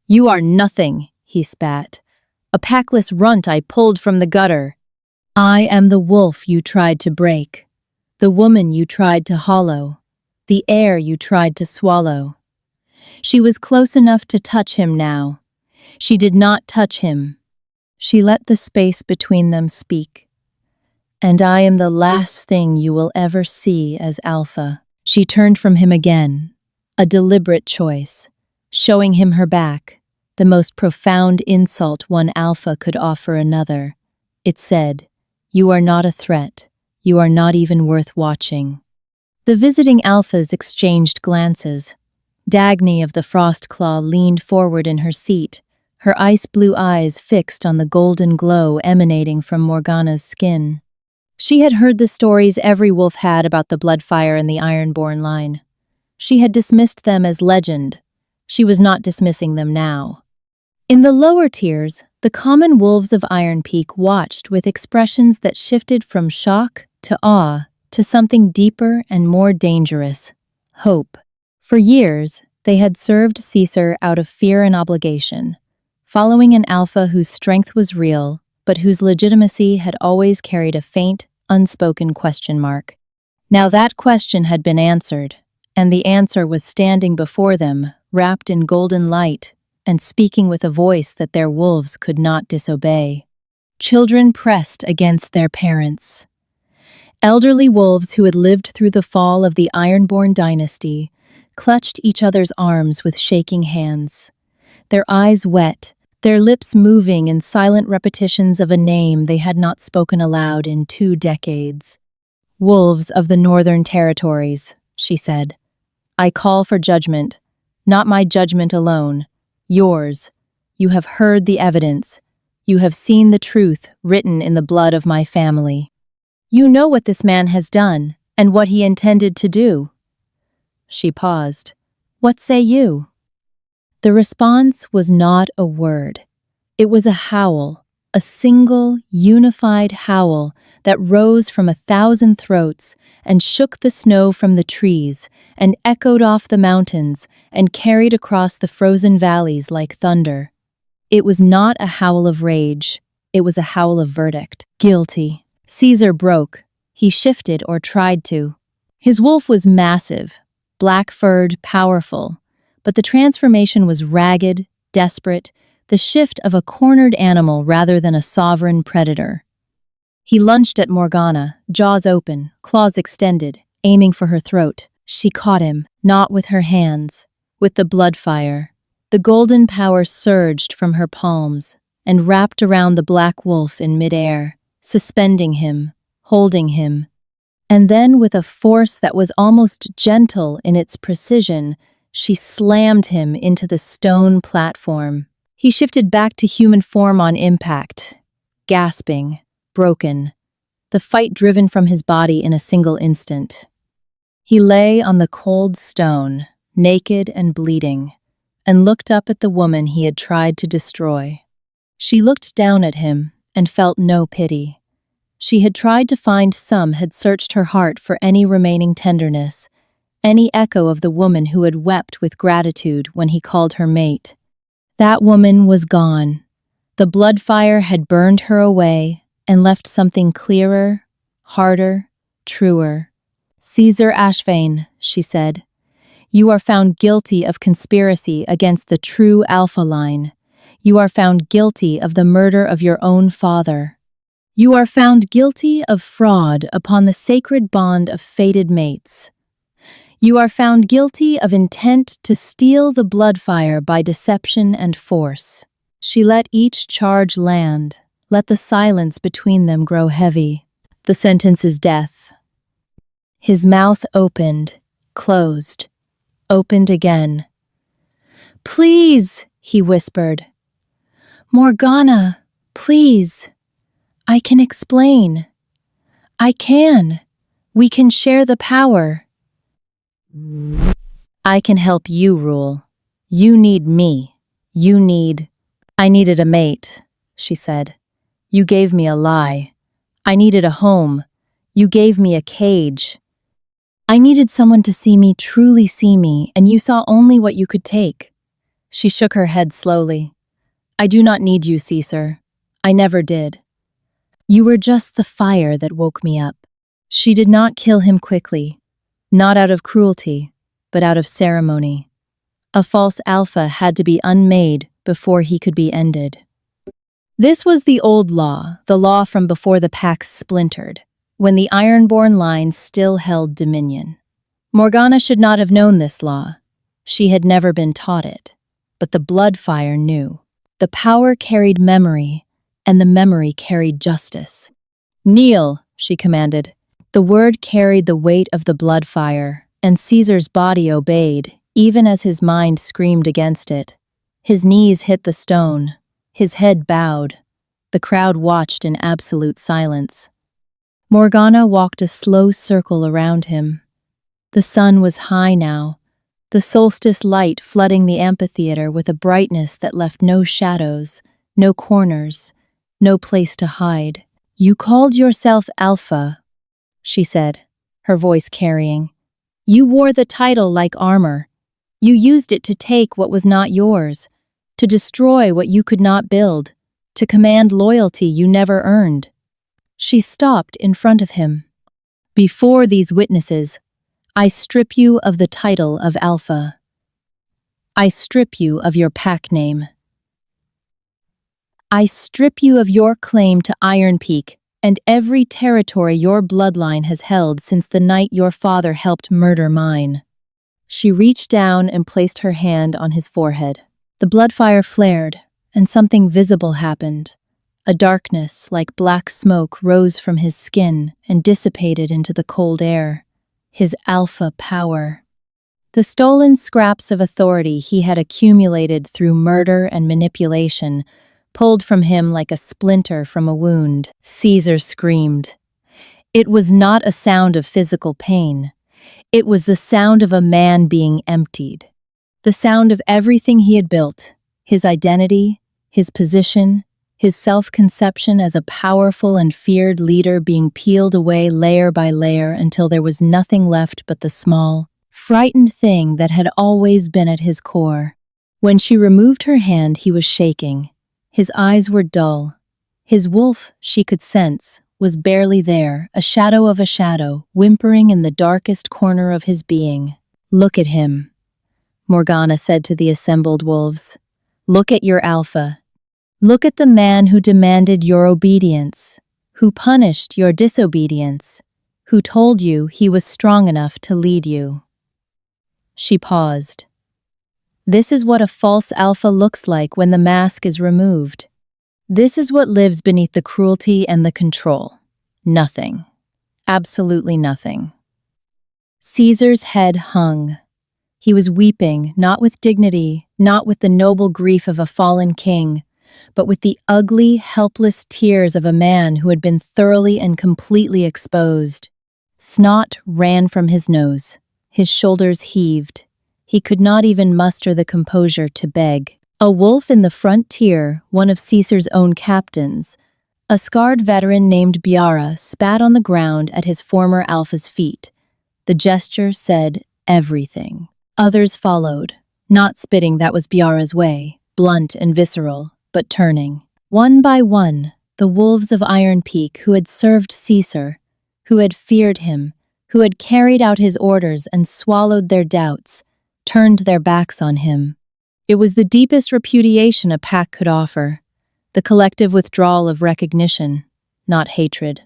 "You are nothing," he spat. "A packless runt I pulled from the gutter. I am the wolf you tried to break, the woman you tried to hollow, the air you tried to swallow." She was close enough to touch him now. She did not touch him. She let the space between them speak. "And I am the last thing you will ever see as Alpha." She turned from him again, a deliberate choice, showing him her back, the most profound insult one Alpha could offer another. It said, "You are not a threat. You are not even worth watching." The visiting Alphas exchanged glances. Dagny of the Frostclaw leaned forward in her seat, her ice-blue eyes fixed on the golden glow emanating from Morgana's skin. She had heard the stories every wolf had about the Bloodfire and the Ironborn line. She had dismissed them as legend. She was not dismissing them now. In the lower tiers, the common wolves of Iron Peak watched with expressions that shifted from shock to awe to something deeper and more dangerous: hope. For years, they had served Caesar out of fear and obligation, following an Alpha whose strength was real, but whose legitimacy had always carried a faint, unspoken question mark. Now that question had been answered, and the answer was standing before them, wrapped in golden light, and speaking with a voice that their wolves could not disobey. Children pressed against their parents. Elderly wolves who had lived through the fall of the Ironborn dynasty clutched each other's arms with shaking hands, their eyes wet, their lips moving in silent repetitions of a name they had not spoken aloud in 2 decades. "Wolves of the Northern Territories," she said. "I call for judgment, not my judgment alone, yours. You have heard the evidence. You have seen the truth written in the blood of my family. You know what this man has done, and what he intended to do." She paused. "What say you?" The response was not a word. It was a howl, a single, unified howl that rose from 1,000 throats and shook the snow from the trees and echoed off the mountains and carried across the frozen valleys like thunder. It was not a howl of rage. It was a howl of verdict. Guilty. Caesar broke. He shifted or tried to. His wolf was massive, black-furred, powerful, but the transformation was ragged, desperate, the shift of a cornered animal rather than a sovereign predator. He lunged at Morgana, jaws open, claws extended, aiming for her throat. She caught him, not with her hands, with the Bloodfire. The golden power surged from her palms and wrapped around the black wolf in midair, suspending him, holding him. And then, with a force that was almost gentle in its precision, she slammed him into the stone platform. He shifted back to human form on impact, gasping, broken, the fight driven from his body in a single instant. He lay on the cold stone, naked and bleeding, and looked up at the woman he had tried to destroy. She looked down at him and felt no pity. She had tried to find some had searched her heart for any remaining tenderness, any echo of the woman who had wept with gratitude when he called her mate. That woman was gone. The Bloodfire had burned her away and left something clearer, harder, truer. "Caesar Ashvane," she said, "you are found guilty of conspiracy against the true Alpha line. You are found guilty of the murder of your own father. You are found guilty of fraud upon the sacred bond of fated mates. You are found guilty of intent to steal the Bloodfire by deception and force." She let each charge land, let the silence between them grow heavy. "The sentence is death." His mouth opened, closed, opened again. "Please," he whispered. "Morgana, please. I can explain. I can. We can share the power." I can help you rule. You need me. I needed a mate, she said. You gave me a lie. I needed a home. You gave me a cage. I needed someone to see me, truly see me, and you saw only what you could take. She shook her head slowly. I do not need you, Caesar. I never did. You were just the fire that woke me up. She did not kill him quickly, not out of cruelty, but out of ceremony. A false alpha had to be unmade before he could be ended. This was the old law, the law from before the packs splintered, when the Ironborn line still held dominion. Morgana should not have known this law. She had never been taught it. But the Bloodfire knew. The power carried memory, and the memory carried justice. Kneel, she commanded. The word carried the weight of the Bloodfire, and Caesar's body obeyed, even as his mind screamed against it. His knees hit the stone. His head bowed. The crowd watched in absolute silence. Morgana walked a slow circle around him. The sun was high now, the solstice light flooding the amphitheater with a brightness that left no shadows, no corners, no place to hide. You called yourself Alpha, she said, her voice carrying. You wore the title like armor. You used it to take what was not yours, to destroy what you could not build, to command loyalty you never earned. She stopped in front of him. Before these witnesses, I strip you of the title of Alpha. I strip you of your pack name. I strip you of your claim to Iron Peak and every territory your bloodline has held since the night your father helped murder mine. She reached down and placed her hand on his forehead. The Bloodfire flared, and something visible happened. A darkness like black smoke rose from his skin and dissipated into the cold air. His alpha power. The stolen scraps of authority he had accumulated through murder and manipulation pulled from him like a splinter from a wound. Caesar screamed. It was not a sound of physical pain. It was the sound of a man being emptied. The sound of everything he had built, his identity, his position, his self-conception as a powerful and feared leader being peeled away layer by layer until there was nothing left but the small, frightened thing that had always been at his core. When she removed her hand, he was shaking. His eyes were dull. His wolf, she could sense, was barely there, a shadow, whimpering in the darkest corner of his being. Look at him, Morgana said to the assembled wolves. Look at your alpha. Look at the man who demanded your obedience, who punished your disobedience, who told you he was strong enough to lead you. She paused. This is what a false alpha looks like when the mask is removed. This is what lives beneath the cruelty and the control. Nothing. Absolutely nothing. Caesar's head hung. He was weeping, not with dignity, not with the noble grief of a fallen king, but with the ugly, helpless tears of a man who had been thoroughly and completely exposed. Snot ran from his nose. His shoulders heaved. He could not even muster the composure to beg. A wolf in the front tier, one of Caesar's own captains, a scarred veteran named Biara, spat on the ground at his former alpha's feet. The gesture said everything. Others followed, not spitting, that was Biara's way, blunt and visceral, but turning. One by one, the wolves of Iron Peak who had served Caesar, who had feared him, who had carried out his orders and swallowed their doubts, turned their backs on him. It was the deepest repudiation a pack could offer, the collective withdrawal of recognition, not hatred.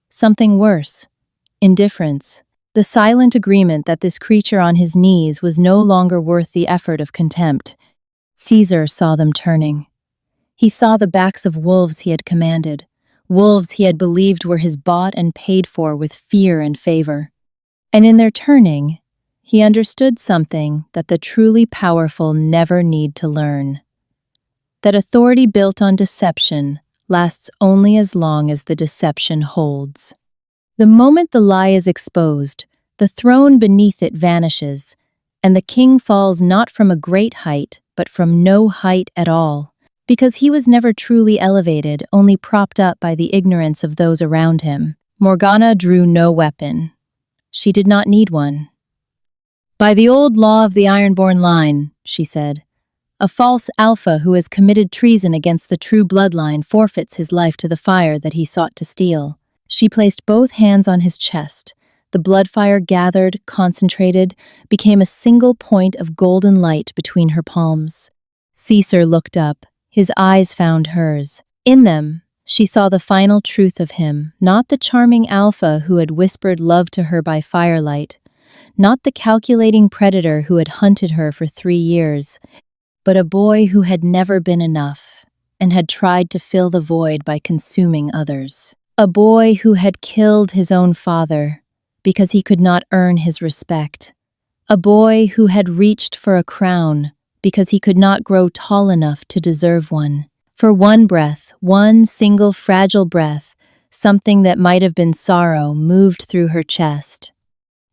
Something worse, indifference, the silent agreement that this creature on his knees was no longer worth the effort of contempt. Caesar saw them turning. He saw the backs of wolves he had commanded, wolves he had believed were his bought and paid for with fear and favor. And in their turning, he understood something that the truly powerful never need to learn. That authority built on deception lasts only as long as the deception holds. The moment the lie is exposed, The throne beneath it vanishes, and the king falls not from a great height, but from no height at all, because he was never truly elevated, only propped up by the ignorance of those around him. Morgana drew no weapon. She did not need one. "By the old law of the Ironborn line," she said, "a false alpha who has committed treason against the true bloodline forfeits his life to the fire that he sought to steal." She placed both hands on his chest. The blood fire gathered, concentrated, became a single point of golden light between her palms. Caesar looked up. His eyes found hers. In them, she saw the final truth of him, not the charming alpha who had whispered love to her by firelight, not the calculating predator who had hunted her for 3 years, but a boy who had never been enough and had tried to fill the void by consuming others. A boy who had killed his own father because he could not earn his respect. A boy who had reached for a crown because he could not grow tall enough to deserve one. For one breath, one single fragile breath, something that might have been sorrow moved through her chest.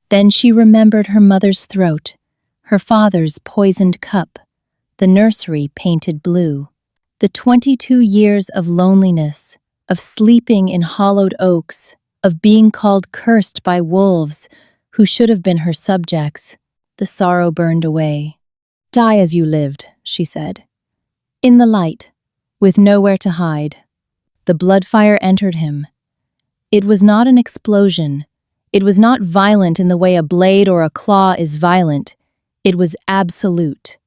Then she remembered her mother's throat, her father's poisoned cup, the nursery painted blue, the 22 years of loneliness, of sleeping in hollowed oaks, of being called cursed by wolves who should have been her subjects. The sorrow burned away. "Die as you lived," she said. "In the light, with nowhere to hide." The blood fire entered him. It was not an explosion. It was not violent in the way a blade or a claw is violent. It was absolute.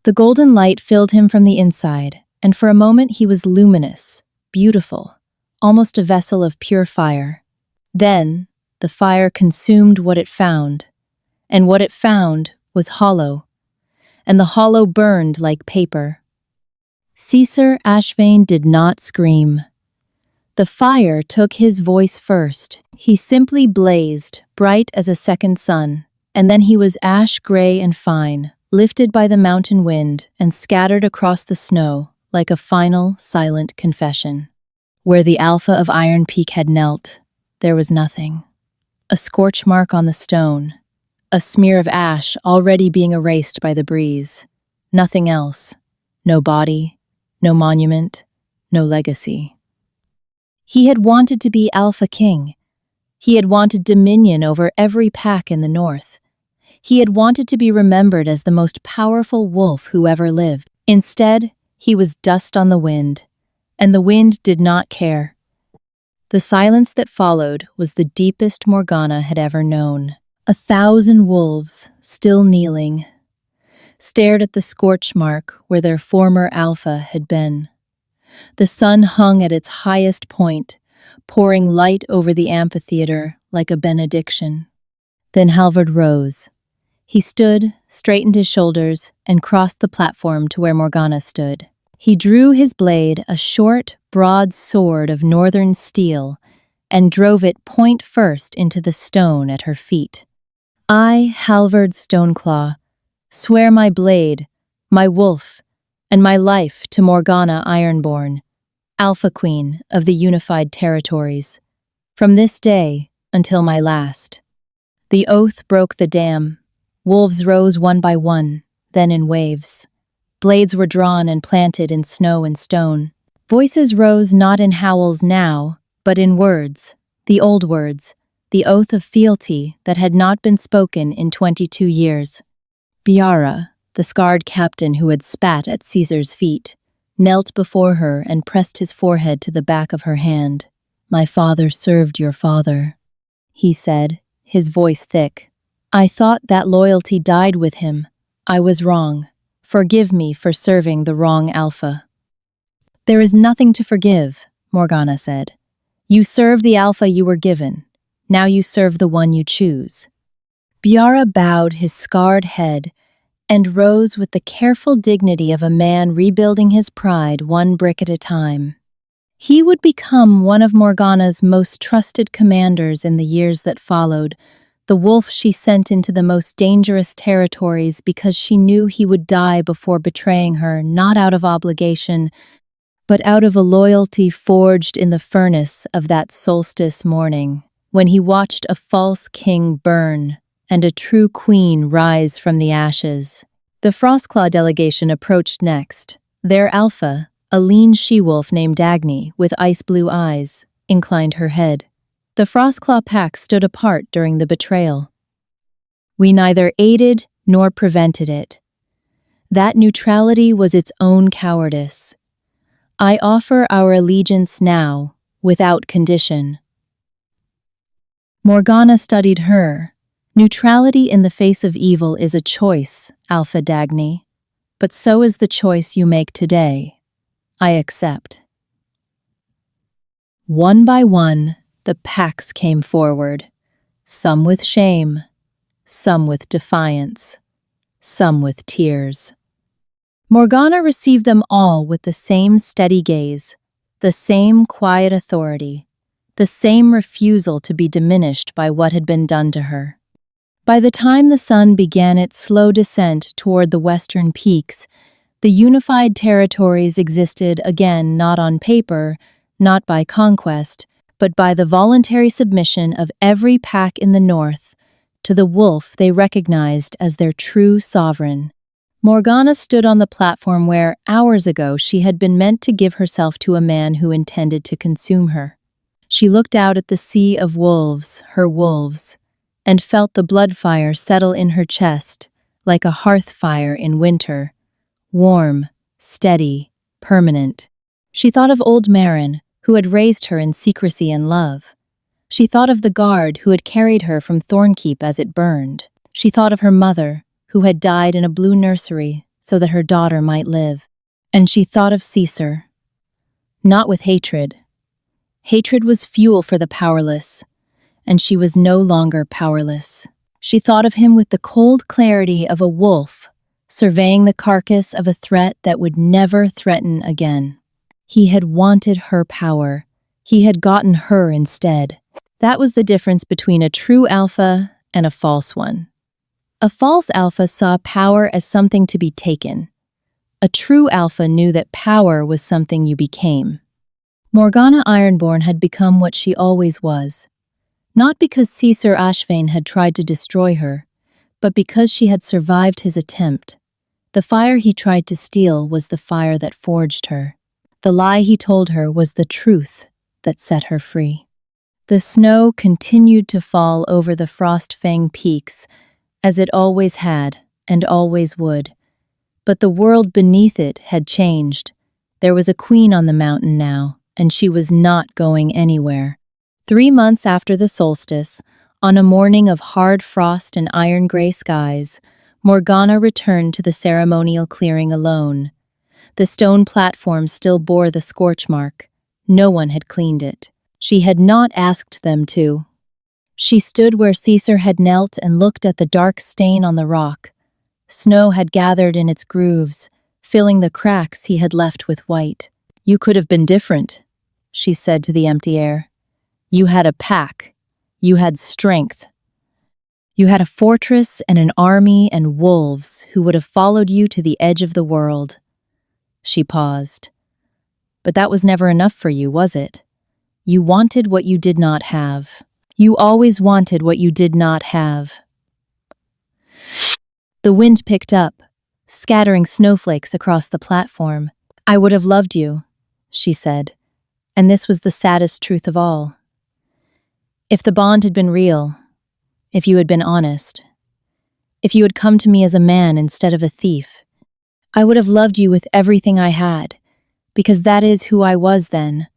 The golden light filled him from the inside, and for a moment he was luminous, beautiful, almost a vessel of pure fire. Then, the fire consumed what it found, and what it found was hollow, and the hollow burned like paper. Caesar Ashvane did not scream. The fire took his voice first. He simply blazed, bright as a second sun, and then he was ash-gray and fine, lifted by the mountain wind and scattered across the snow like a final, silent confession. Where the Alpha of Iron Peak had knelt, there was nothing. A scorch mark on the stone, a smear of ash already being erased by the breeze. Nothing else. No body, no monument, no legacy. He had wanted to be Alpha King. He had wanted dominion over every pack in the north. He had wanted to be remembered as the most powerful wolf who ever lived. Instead, he was dust on the wind, and the wind did not care. The silence that followed was the deepest Morgana had ever known. 1,000 wolves, still kneeling, stared at the scorch mark where their former alpha had been. The sun hung at its highest point, pouring light over the amphitheater like a benediction. Then Halvard rose. He stood, straightened his shoulders, and crossed the platform to where Morgana stood. He drew his blade, a short, broad sword of northern steel, and drove it point first into the stone at her feet. "I, Halvard Stoneclaw, swear my blade, my wolf, and my life to Morgana Ironborn, Alpha Queen of the Unified Territories, from this day until my last." The oath broke the dam. Wolves rose one by one, then in waves. Blades were drawn and planted in snow and stone. Voices rose not in howls now, but in words, the old words, the oath of fealty that had not been spoken in 22 years. Biara, the scarred captain who had spat at Caesar's feet, knelt before her and pressed his forehead to the back of her hand. "My father served your father," he said, his voice thick. "I thought that loyalty died with him. I was wrong. Forgive me for serving the wrong alpha." "There is nothing to forgive," Morgana said. "You serve the alpha you were given. Now you serve the one you choose." Biara bowed his scarred head and rose with the careful dignity of a man rebuilding his pride one brick at a time. He would become one of Morgana's most trusted commanders in the years that followed, the wolf she sent into the most dangerous territories because she knew he would die before betraying her, not out of obligation, but out of a loyalty forged in the furnace of that solstice morning. when he watched a false king burn and a true queen rise from the ashes. The Frostclaw delegation approached next. Their alpha, a lean she-wolf named Agni with ice-blue eyes, inclined her head. The Frostclaw pack stood apart during the betrayal. We neither aided nor prevented it. That neutrality was its own cowardice. I offer our allegiance now, without condition. Morgana studied her. Neutrality in the face of evil is a choice, Alpha Dagny, but so is the choice you make today. I accept. One by one, the packs came forward, some with shame, some with defiance, some with tears. Morgana received them all with the same steady gaze, the same quiet authority, the same refusal to be diminished by what had been done to her. By the time the sun began its slow descent toward the western peaks, the unified territories existed again not on paper, not by conquest, but by the voluntary submission of every pack in the north to the wolf they recognized as their true sovereign. Morgana stood on the platform where, hours ago, she had been meant to give herself to a man who intended to consume her. She looked out at the sea of wolves, her wolves, and felt the blood fire settle in her chest like a hearth fire in winter, warm, steady, permanent. She thought of old Marin, who had raised her in secrecy and love. She thought of the guard who had carried her from Thornkeep as it burned. She thought of her mother, who had died in a blue nursery so that her daughter might live. And she thought of Caesar. Not with hatred. Hatred was fuel for the powerless, and she was no longer powerless. She thought of him with the cold clarity of a wolf, surveying the carcass of a threat that would never threaten again. He had wanted her power. He had gotten her instead. That was the difference between a true alpha and a false one. A false alpha saw power as something to be taken. A true alpha knew that power was something you became. Morgana Ironborn had become what she always was. Not because Caesar Ashvane had tried to destroy her, but because she had survived his attempt. The fire he tried to steal was the fire that forged her. The lie he told her was the truth that set her free. The snow continued to fall over the Frostfang peaks, as it always had and always would. But the world beneath it had changed. There was a queen on the mountain now, and she was not going anywhere. 3 months after the solstice, on a morning of hard frost and iron-gray skies, Morgana returned to the ceremonial clearing alone. The stone platform still bore the scorch mark. No one had cleaned it. She had not asked them to. She stood where Caesar had knelt and looked at the dark stain on the rock. Snow had gathered in its grooves, filling the cracks he had left with white. "You could have been different," she said to the empty air. "You had a pack. You had strength. You had a fortress and an army and wolves who would have followed you to the edge of the world." She paused. "But that was never enough for you, was it? You wanted what you did not have. You always wanted what you did not have." The wind picked up, scattering snowflakes across the platform. "I would have loved you," she said, and this was the saddest truth of all. "If the bond had been real, if you had been honest, if you had come to me as a man instead of a thief, I would have loved you with everything I had, because that is who I was then,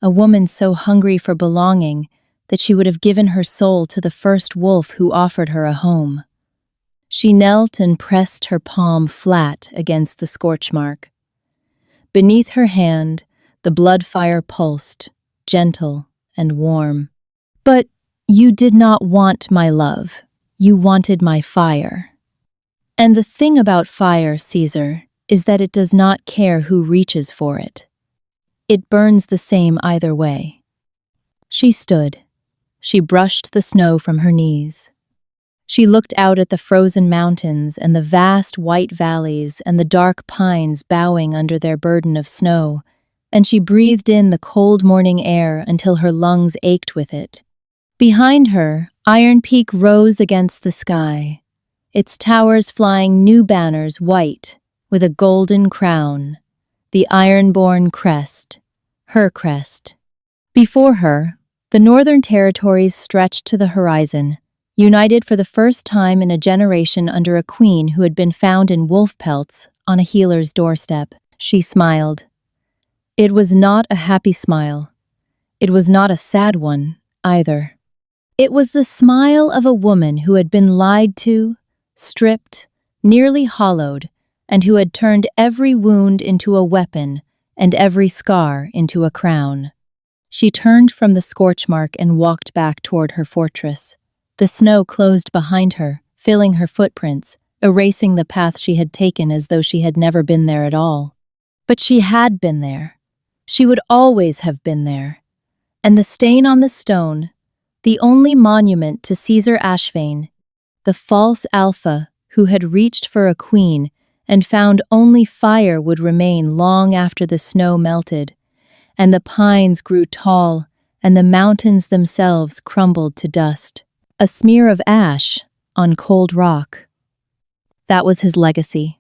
a woman so hungry for belonging that she would have given her soul to the first wolf who offered her a home." She knelt and pressed her palm flat against the scorch mark. Beneath her hand, the blood fire pulsed, gentle and warm. "But you did not want my love. You wanted my fire. And the thing about fire, Caesar, is that it does not care who reaches for it. It burns the same either way." She stood. She brushed the snow from her knees. She looked out at the frozen mountains and the vast white valleys and the dark pines bowing under their burden of snow, and she breathed in the cold morning air until her lungs ached with it. Behind her, Iron Peak rose against the sky, its towers flying new banners white with a golden crown, the Ironborn crest, her crest. Before her, the Northern Territories stretched to the horizon, united for the first time in a generation under a queen who had been found in wolf pelts on a healer's doorstep. She smiled. It was not a happy smile. It was not a sad one, either. It was the smile of a woman who had been lied to, stripped, nearly hollowed, and who had turned every wound into a weapon and every scar into a crown. She turned from the scorch mark and walked back toward her fortress. The snow closed behind her, filling her footprints, erasing the path she had taken as though she had never been there at all. But she had been there. She would always have been there. And the stain on the stone, the only monument to Caesar Ashvane, the false alpha who had reached for a queen and found only fire would remain long after the snow melted, and the pines grew tall, and the mountains themselves crumbled to dust. A smear of ash on cold rock. That was his legacy.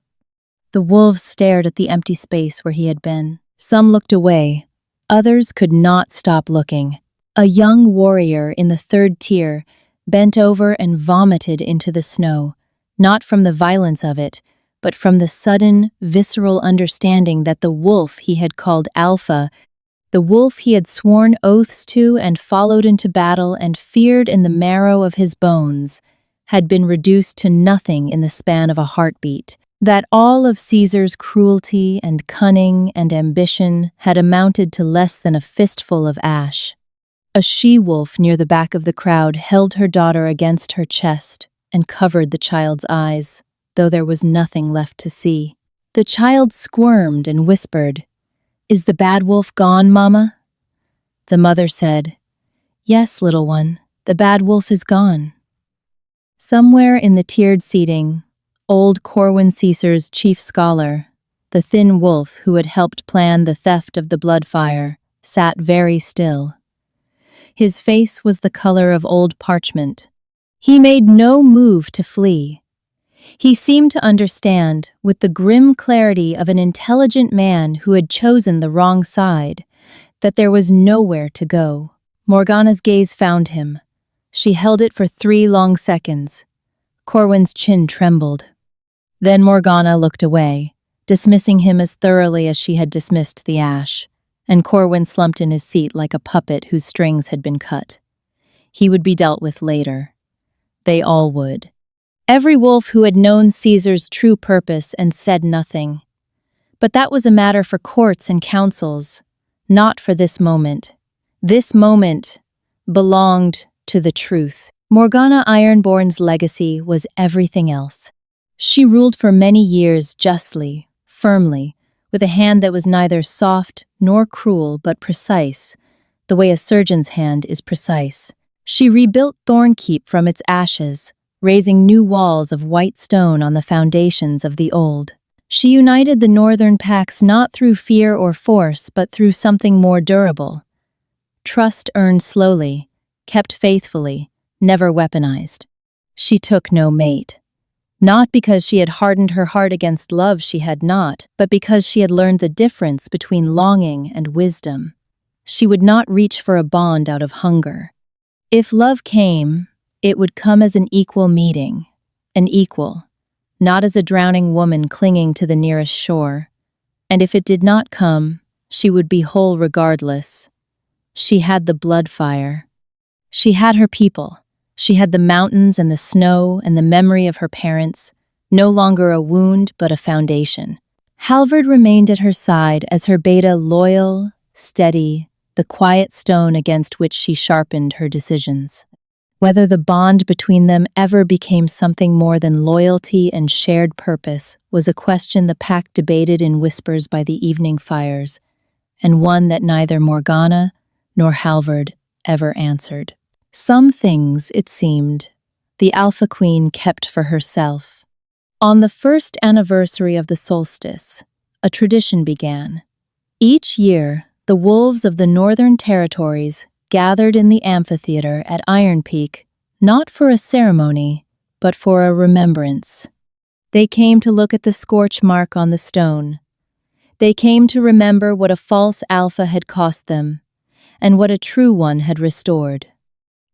The wolves stared at the empty space where he had been. Some looked away. Others could not stop looking. A young warrior in the third tier bent over and vomited into the snow, not from the violence of it, but from the sudden, visceral understanding that the wolf he had called Alpha, the wolf he had sworn oaths to and followed into battle and feared in the marrow of his bones, had been reduced to nothing in the span of a heartbeat, that all of Caesar's cruelty and cunning and ambition had amounted to less than a fistful of ash. A she-wolf near the back of the crowd held her daughter against her chest and covered the child's eyes, though there was nothing left to see. The child squirmed and whispered, "Is the bad wolf gone, Mama?" The mother said, "Yes, little one, the bad wolf is gone." Somewhere in the tiered seating, old Corwin Caesar's chief scholar, the thin wolf who had helped plan the theft of the blood fire, sat very still. His face was the color of old parchment. He made no move to flee. He seemed to understand, with the grim clarity of an intelligent man who had chosen the wrong side, that there was nowhere to go. Morgana's gaze found him. She held it for 3 long seconds. Corwin's chin trembled. Then Morgana looked away, dismissing him as thoroughly as she had dismissed the ash, and Corwin slumped in his seat like a puppet whose strings had been cut. He would be dealt with later. They all would. Every wolf who had known Caesar's true purpose and said nothing. But that was a matter for courts and councils, not for this moment. This moment belonged to the truth. Morgana Ironborn's legacy was everything else. She ruled for many years justly, firmly, with a hand that was neither soft nor cruel but precise, the way a surgeon's hand is precise. She rebuilt Thornkeep from its ashes, raising new walls of white stone on the foundations of the old. She united the northern packs not through fear or force, but through something more durable. Trust earned slowly, kept faithfully, never weaponized. She took no mate. Not because she had hardened her heart against love she had not, but because she had learned the difference between longing and wisdom. She would not reach for a bond out of hunger. If love came, it would come as an equal meeting, an equal, not as a drowning woman clinging to the nearest shore. And if it did not come, she would be whole regardless. She had the blood fire. She had her people. She had the mountains and the snow and the memory of her parents, no longer a wound but a foundation. Halvard remained at her side as her beta loyal, steady, the quiet stone against which she sharpened her decisions. Whether the bond between them ever became something more than loyalty and shared purpose was a question the pack debated in whispers by the evening fires, and one that neither Morgana nor Halvard ever answered. Some things, it seemed, the Alpha Queen kept for herself. On the first anniversary of the solstice, a tradition began. Each year, the wolves of the Northern Territories gathered in the amphitheater at Iron Peak, not for a ceremony, but for a remembrance. They came to look at the scorch mark on the stone. They came to remember what a false alpha had cost them, and what a true one had restored.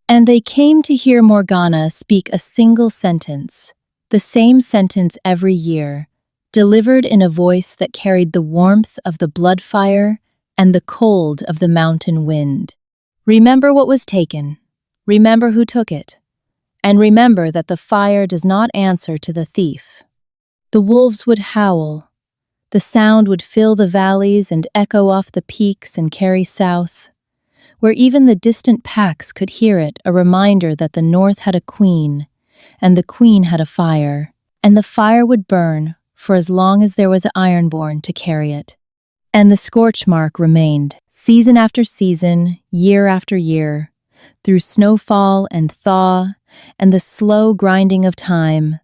And they came to hear Morgana speak a single sentence, the same sentence every year, delivered in a voice that carried the warmth of the blood fire and the cold of the mountain wind. Remember what was taken, remember who took it, and remember that the fire does not answer to the thief. The wolves would howl. The sound would fill the valleys and echo off the peaks and carry south, where even the distant packs could hear it, a reminder that the north had a queen, and the queen had a fire, and the fire would burn for as long as there was an ironborn to carry it. And the scorch mark remained, season after season, year after year, through snowfall and thaw, and the slow grinding of time.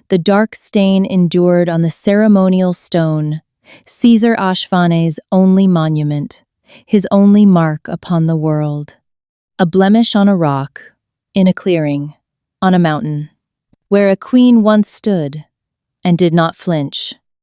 The dark stain endured on the ceremonial stone, Caesar Ashvane's only monument, his only mark upon the world. A blemish on a rock, in a clearing, on a mountain, where a queen once stood and did not flinch.